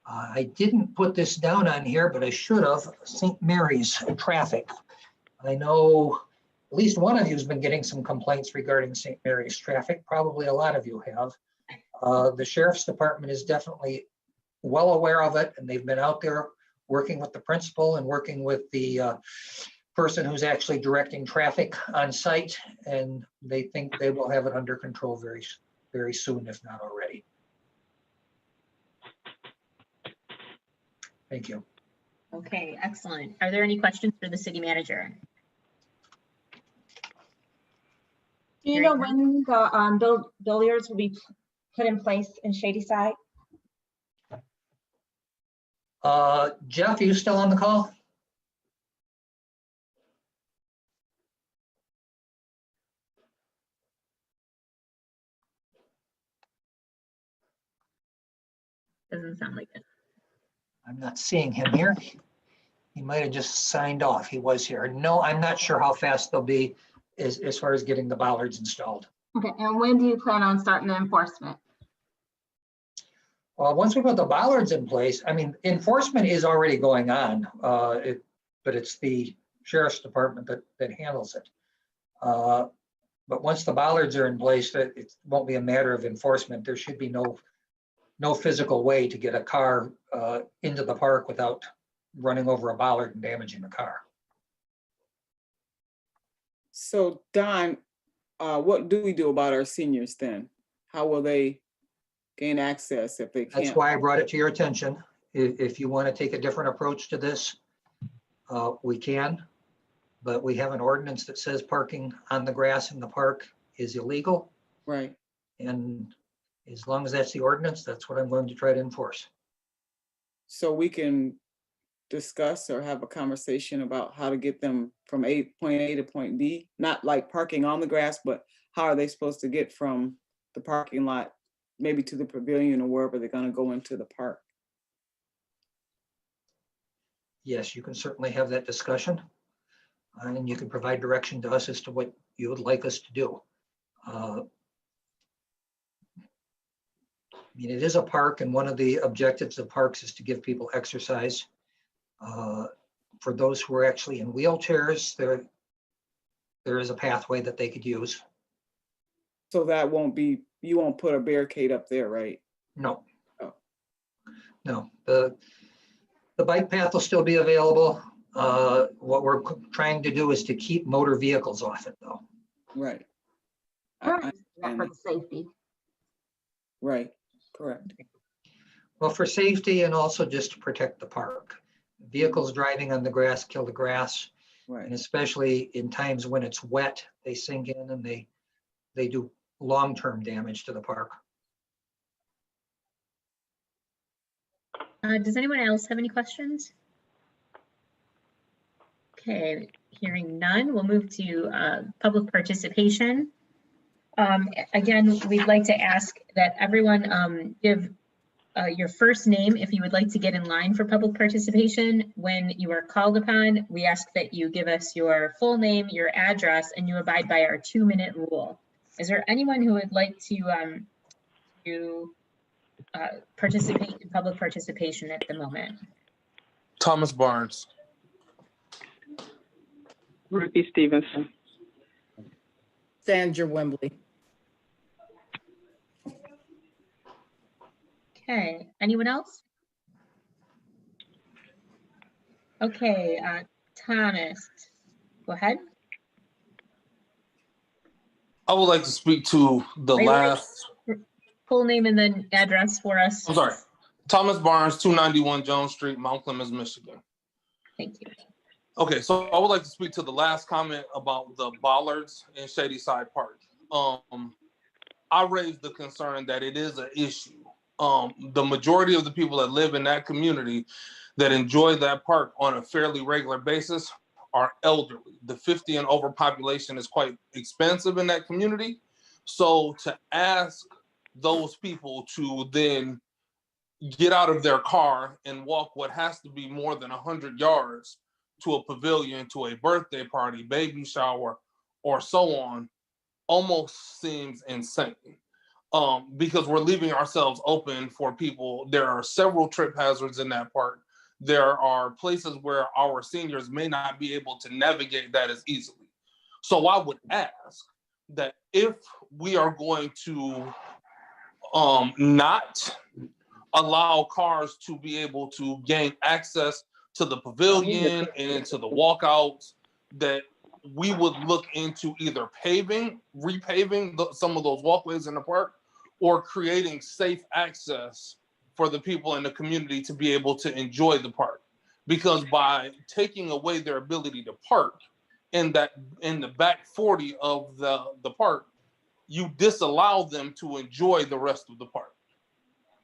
I didn't put this down on here, but I should have. St. Mary's traffic. I know at least one of you has been getting some complaints regarding St. Mary's traffic. Probably a lot of you have. The Sheriff's Department is definitely well aware of it, and they've been out there working with the principal and working with the person who's actually directing traffic on site, and they think they will have it under control very, very soon, if not already. Thank you. Okay, excellent. Are there any questions for the city manager? Do you know when the billiards will be put in place in Shady Side? Jeff, are you still on the call? Doesn't sound like it. I'm not seeing him here. He might have just signed off. He was here. No, I'm not sure how fast they'll be as far as getting the bollards installed. Okay, and when do you plan on starting the enforcement? Well, once we put the bollards in place, I mean, enforcement is already going on, but it's the Sheriff's Department that handles it. But once the bollards are in place, it won't be a matter of enforcement. There should be no physical way to get a car into the park without running over a bollard and damaging the car. So Don, what do we do about our seniors then? How will they gain access if they can't? That's why I brought it to your attention. If you want to take a different approach to this, we can, but we have an ordinance that says parking on the grass in the park is illegal. Right. And as long as that's the ordinance, that's what I'm going to try to enforce. So we can discuss or have a conversation about how to get them from point A to point B, not like parking on the grass, but how are they supposed to get from the parking lot, maybe to the pavilion or wherever they're going to go into the park? Yes, you can certainly have that discussion. And you can provide direction to us as to what you would like us to do. I mean, it is a park, and one of the objectives of parks is to give people exercise. For those who are actually in wheelchairs, there is a pathway that they could use. So that won't be, you won't put a barricade up there, right? No. Oh. No, the bike path will still be available. What we're trying to do is to keep motor vehicles off it though. Right. For the safety. Right, correct. Well, for safety and also just to protect the park. Vehicles driving on the grass kill the grass. Right. And especially in times when it's wet, they sink in and they do long-term damage to the park. Does anyone else have any questions? Okay, hearing none, we'll move to public participation. Again, we'd like to ask that everyone give your first name if you would like to get in line for public participation. When you are called upon, we ask that you give us your full name, your address, and you abide by our 2-minute rule. Is there anyone who would like to participate in public participation at the moment? Thomas Barnes. Ruthie Stevenson. Sandra Wembley. Okay, anyone else? Okay, Thomas, go ahead. I would like to speak to the last. Full name and then address for us. I'm sorry. Thomas Barnes, 291 Jones Street, Mount Clemens, Michigan. Thank you. Okay, so I would like to speak to the last comment about the bollards in Shady Side Park. I raised the concern that it is an issue. The majority of the people that live in that community that enjoy that park on a fairly regular basis are elderly. The 50 and over population is quite expensive in that community. So to ask those people to then get out of their car and walk what has to be more than 100 yards to a pavilion, to a birthday party, baby shower, or so on, almost seems insane. Because we're leaving ourselves open for people. There are several trip hazards in that park. There are places where our seniors may not be able to navigate that as easily. So I would ask that if we are going to not allow cars to be able to gain access to the pavilion and into the walkouts, that we would look into either repaving some of those walkways in the park, or creating safe access for the people in the community to be able to enjoy the park. Because by taking away their ability to park in the back 40 of the park, you disallow them to enjoy the rest of the park.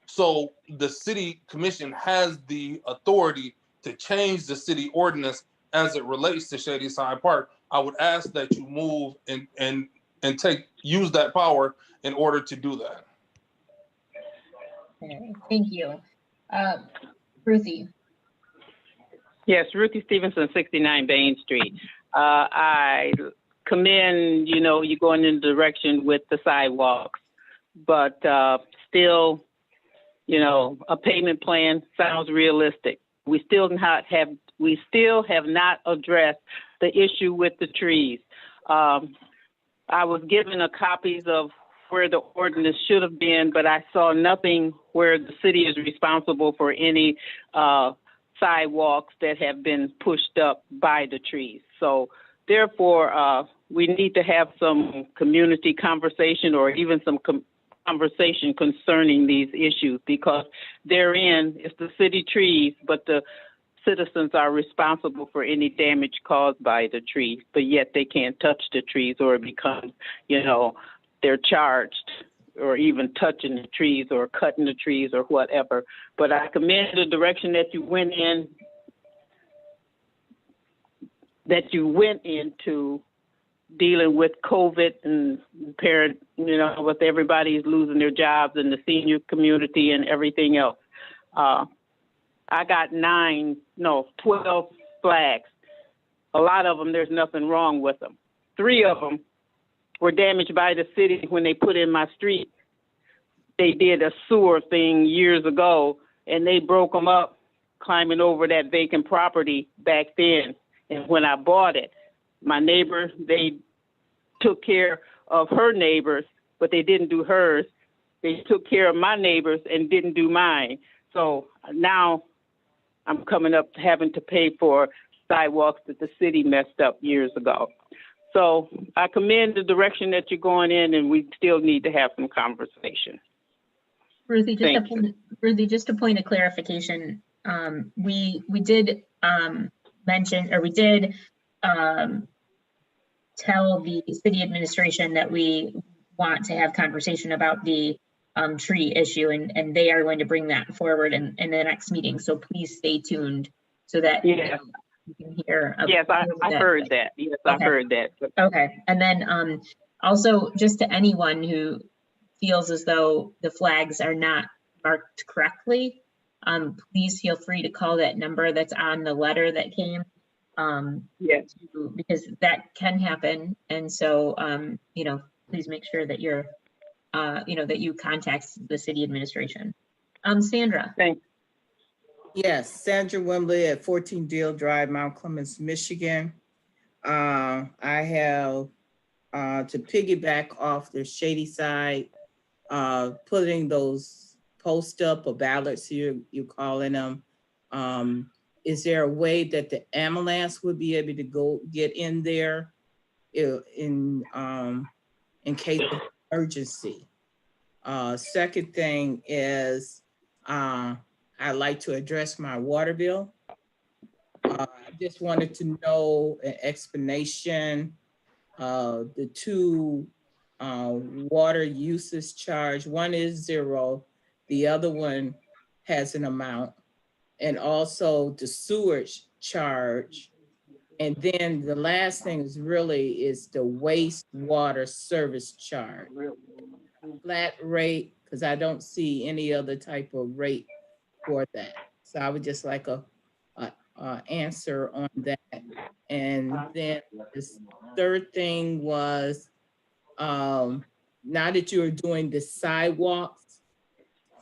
So the city commission has the authority to change the city ordinance as it relates to Shady Side Park. I would ask that you move and use that power in order to do that. Okay, thank you. Ruthie. Yes, Ruthie Stevenson, 69 Bain Street. I commend, you going in the direction with the sidewalks, but still, a payment plan sounds realistic. We still have not addressed the issue with the trees. I was given copies of where the ordinance should have been, but I saw nothing where the city is responsible for any sidewalks that have been pushed up by the trees. So therefore, we need to have some community conversation, or even some conversation concerning these issues, because therein is the city trees, but the citizens are responsible for any damage caused by the trees, but yet they can't touch the trees, or it becomes, they're charged, or even touching the trees or cutting the trees or whatever. But I commend the direction that you went into dealing with COVID and with everybody's losing their jobs and the senior community and everything else. I got 12 flags. A lot of them, there's nothing wrong with them. 3 of them were damaged by the city when they put in my street. They did a sewer thing years ago, and they broke them up climbing over that vacant property back then. And when I bought it, my neighbor, they took care of her neighbors, but they didn't do hers. They took care of my neighbors and didn't do mine. So now I'm coming up having to pay for sidewalks that the city messed up years ago. So I commend the direction that you're going in, and we still need to have some conversation. Ruthie, Thank you. Just a point of clarification. We did mention, or we did tell the city administration that we want to have conversation about the tree issue, and they are going to bring that forward in the next meeting. So please stay tuned so that Yes. you can hear. Yes, I heard that. Yes, I Okay. heard that. Okay, and then also just to anyone who feels as though the flags are not marked correctly, please feel free to call that number that's on the letter that came. Yes. Because that can happen, and so please make sure that you're that you contact the city administration. Sandra. Thanks. Yes, Sandra Wembley at 14 Deal Drive, Mount Clemens, Michigan. I have to piggyback off the Shady Side, putting those posts up, or ballots you calling them. Is there a way that the ambulance would be able to go get in there in case of emergency? Second thing is, I'd like to address my water bill. I just wanted to know an explanation. The two water usage charge, one is 0, the other one has an amount, and also the sewage charge. And then the last thing is the wastewater service charge. Flat rate, because I don't see any other type of rate for that. So I would just like a answer on that. And then this third thing was, now that you're doing the sidewalks,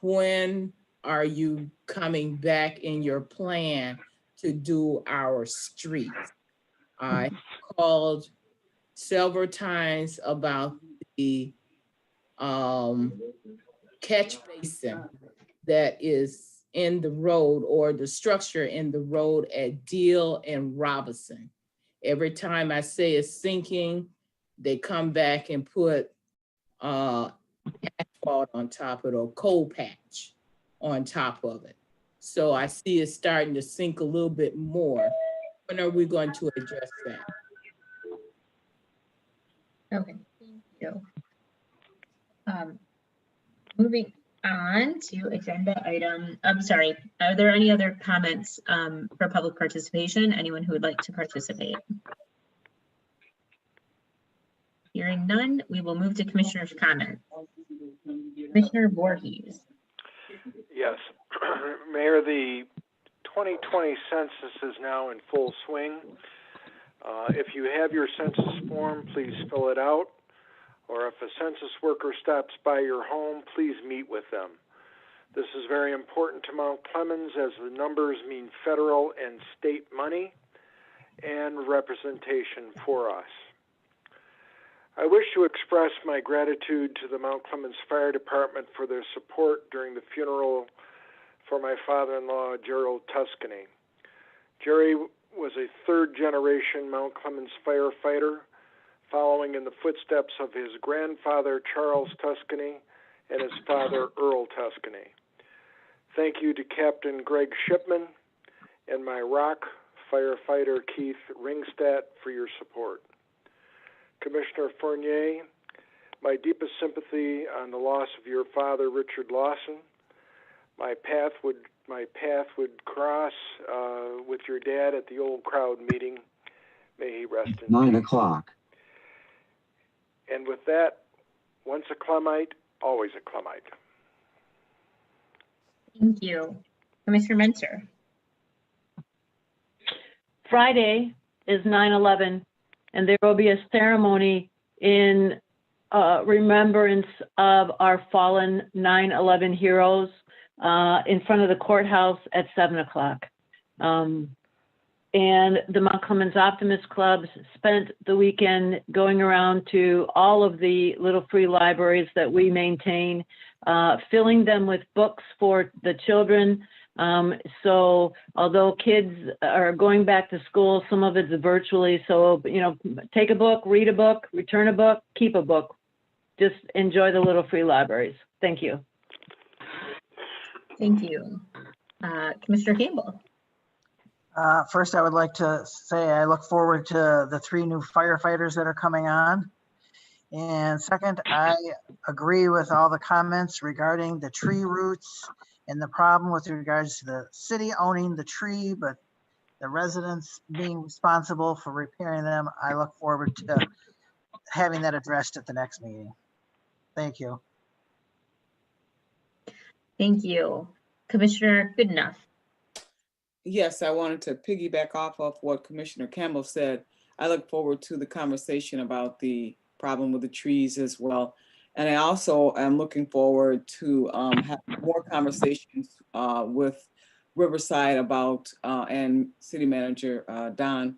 when are you coming back in your plan to do our streets? I called several times about the catch basin that is in the road, or the structure in the road at Deal and Robinson. Every time I say it's sinking, they come back and put asphalt on top of it, or coal patch on top of it. So I see it starting to sink a little bit more. When are we going to address that? Okay, thank you. Moving on to agenda item, I'm sorry, are there any other comments for public participation? Anyone who would like to participate? Hearing none, we will move to commissioners' comments. Commissioner Voorhees. Yes, Mayor, the 2020 census is now in full swing. If you have your census form, please fill it out. Or if a census worker stops by your home, please meet with them. This is very important to Mount Clemens, as the numbers mean federal and state money and representation for us. I wish to express my gratitude to the Mount Clemens Fire Department for their support during the funeral for my father-in-law, Gerald Tuscany. Jerry was a third-generation Mount Clemens firefighter, following in the footsteps of his grandfather, Charles Tuscany, and his father, Earl Tuscany. Thank you to Captain Greg Shipman and my ROC firefighter, Keith Ringstadt, for your support. Commissioner Fournier, my deepest sympathy on the loss of your father, Richard Lawson. My path would cross with your dad at the old crowd meeting. May he rest in peace. 9 o'clock. And with that, once a Clemite, always a Clemite. Thank you. Commissioner Menser. Friday is 9/11, and there will be a ceremony in remembrance of our fallen 9/11 heroes in front of the courthouse at 7 o'clock. And the Mount Clemens Optimist Clubs spent the weekend going around to all of the little free libraries that we maintain, filling them with books for the children, So although kids are going back to school, some of it's virtually. So, you know, take a book, read a book, return a book, keep a book. Just enjoy the little free libraries. Thank you. Thank you. Commissioner Campbell. First, I would like to say I look forward to the 3 new firefighters that are coming on. And second, I agree with all the comments regarding the tree roots and the problem with regards to the city owning the tree, but the residents being responsible for repairing them. I look forward to having that addressed at the next meeting. Thank you. Thank you. Commissioner Goodenough. Yes, I wanted to piggyback off of what Commissioner Campbell said. I look forward to the conversation about the problem with the trees as well. And I also am looking forward to having more conversations with Riverside about, and City Manager Don,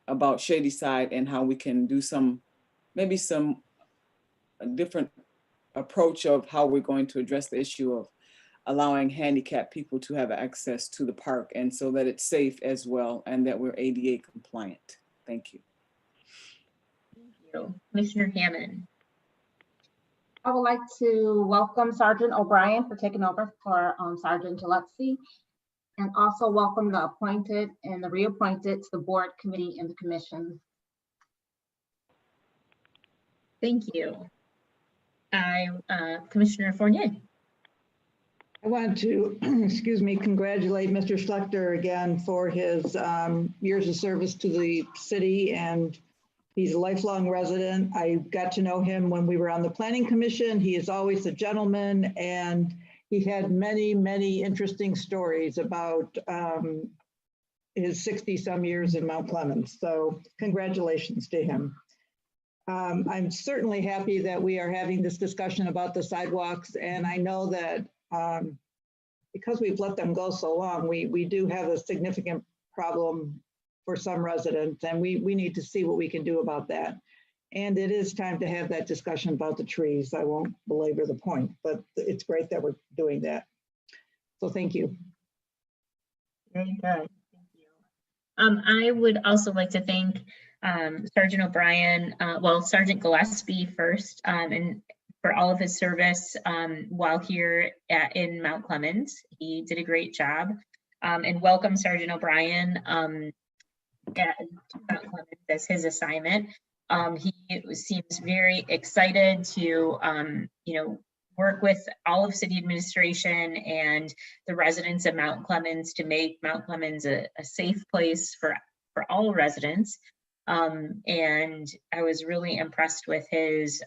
about Shady Side and how we can do maybe some different approach of how we're going to address the issue of allowing handicapped people to have access to the park, and so that it's safe as well and that we're ADA compliant. Thank you. Thank you. Commissioner Hammond. I would like to welcome Sergeant O'Brien for taking over for Sergeant Gillespie, and also welcome the appointed and the reappointed to the board, committee, and the commission. Thank you. Commissioner Fournier. I want to, excuse me, congratulate Mr. Schlechter again for his years of service to the city, and he's a lifelong resident. I got to know him when we were on the Planning Commission. He is always a gentleman, and he had many, many interesting stories about his 60-some years in Mount Clemens. So congratulations to him. I'm certainly happy that we are having this discussion about the sidewalks, and I know that because we've let them go so long, we do have a significant problem for some residents, and we need to see what we can do about that. And it is time to have that discussion about the trees. I won't belabor the point, but it's great that we're doing that. So thank you. Very good. Thank you. I would also like to thank Sergeant O'Brien, Sergeant Gillespie first, and for all of his service while here in Mount Clemens. He did a great job. And welcome Sergeant O'Brien at Mount Clemens as his assignment. He seems very excited to work with all of city administration and the residents of Mount Clemens to make Mount Clemens a safe place for all residents. And I was really impressed with his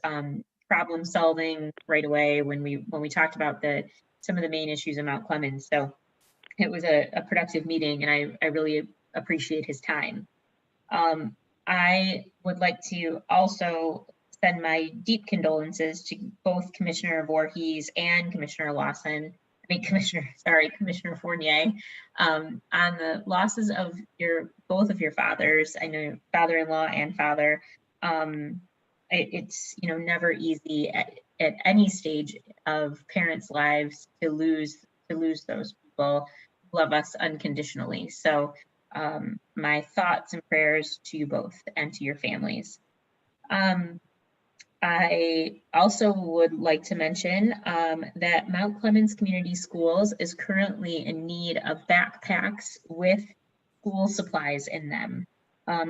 problem solving right away when we talked about some of the main issues in Mount Clemens. So it was a productive meeting, and I really appreciate his time. I would like to also send my deep condolences to both Commissioner Voorhees and Commissioner Lawson. Commissioner Fournier, on the losses of both of your fathers. I know father-in-law and father. It's never easy at any stage of parents' lives to lose those people who love us unconditionally. So my thoughts and prayers to you both and to your families. I also would like to mention that Mount Clemens Community Schools is currently in need of backpacks with school supplies in them.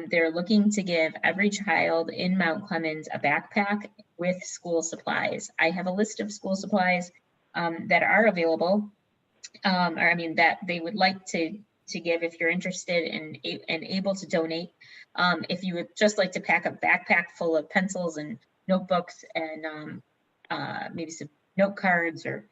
They're looking to give every child in Mount Clemens a backpack with school supplies. I have a list of school supplies that are available, that they would like to give if you're interested and able to donate. If you would just like to pack a backpack full of pencils and notebooks and maybe some note cards or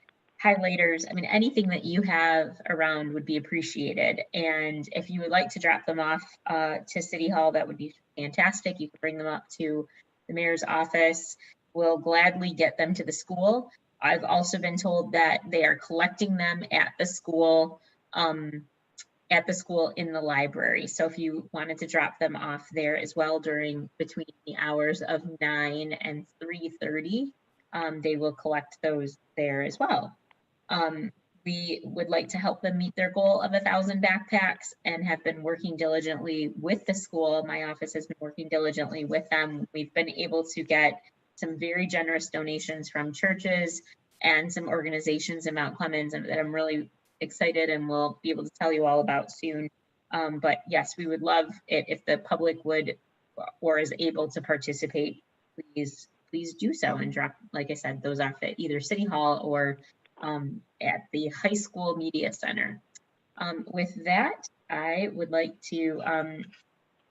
highlighters, anything that you have around would be appreciated. And if you would like to drop them off to City Hall, that would be fantastic. You can bring them up to the mayor's office. We'll gladly get them to the school. I've also been told that they are collecting them at the school in the library. So if you wanted to drop them off there as well between the hours of 9 and 3:30, they will collect those there as well. We would like to help them meet their goal of 1,000 backpacks and have been working diligently with the school. My office has been working diligently with them. We've been able to get some very generous donations from churches and some organizations in Mount Clemens that I'm really excited and will be able to tell you all about soon. But yes, we would love it if the public would or is able to participate. Please do so and drop, like I said, those off at either City Hall or at the high school media center. With that, I would like to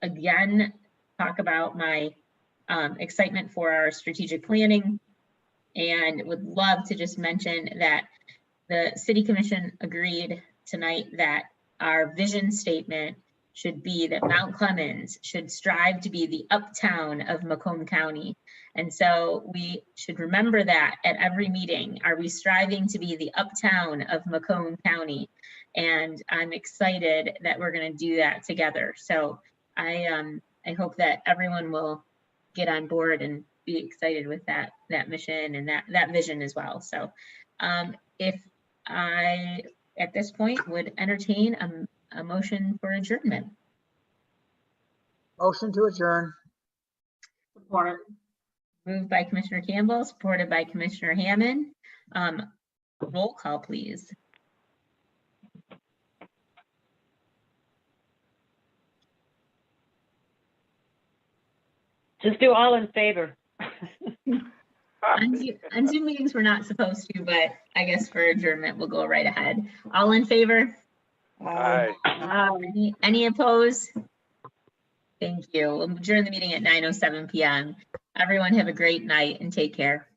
again talk about my excitement for our strategic planning, and would love to just mention that the City Commission agreed tonight that our vision statement should be that Mount Clemens should strive to be the uptown of Macomb County. And so we should remember that at every meeting. Are we striving to be the uptown of Macomb County? And I'm excited that we're going to do that together. So I hope that everyone will get on board and be excited with that mission and that vision as well. So if I, at this point, would entertain a motion for adjournment. Motion to adjourn. Support. Moved by Commissioner Campbell, supported by Commissioner Hammond. Roll call, please. Just do all in favor. On Zoom meetings, we're not supposed to, but I guess for adjournment, we'll go right ahead. All in favor? Aye. Any opposed? Thank you. We'll adjourn the meeting at 9:07 p.m. Everyone have a great night and take care.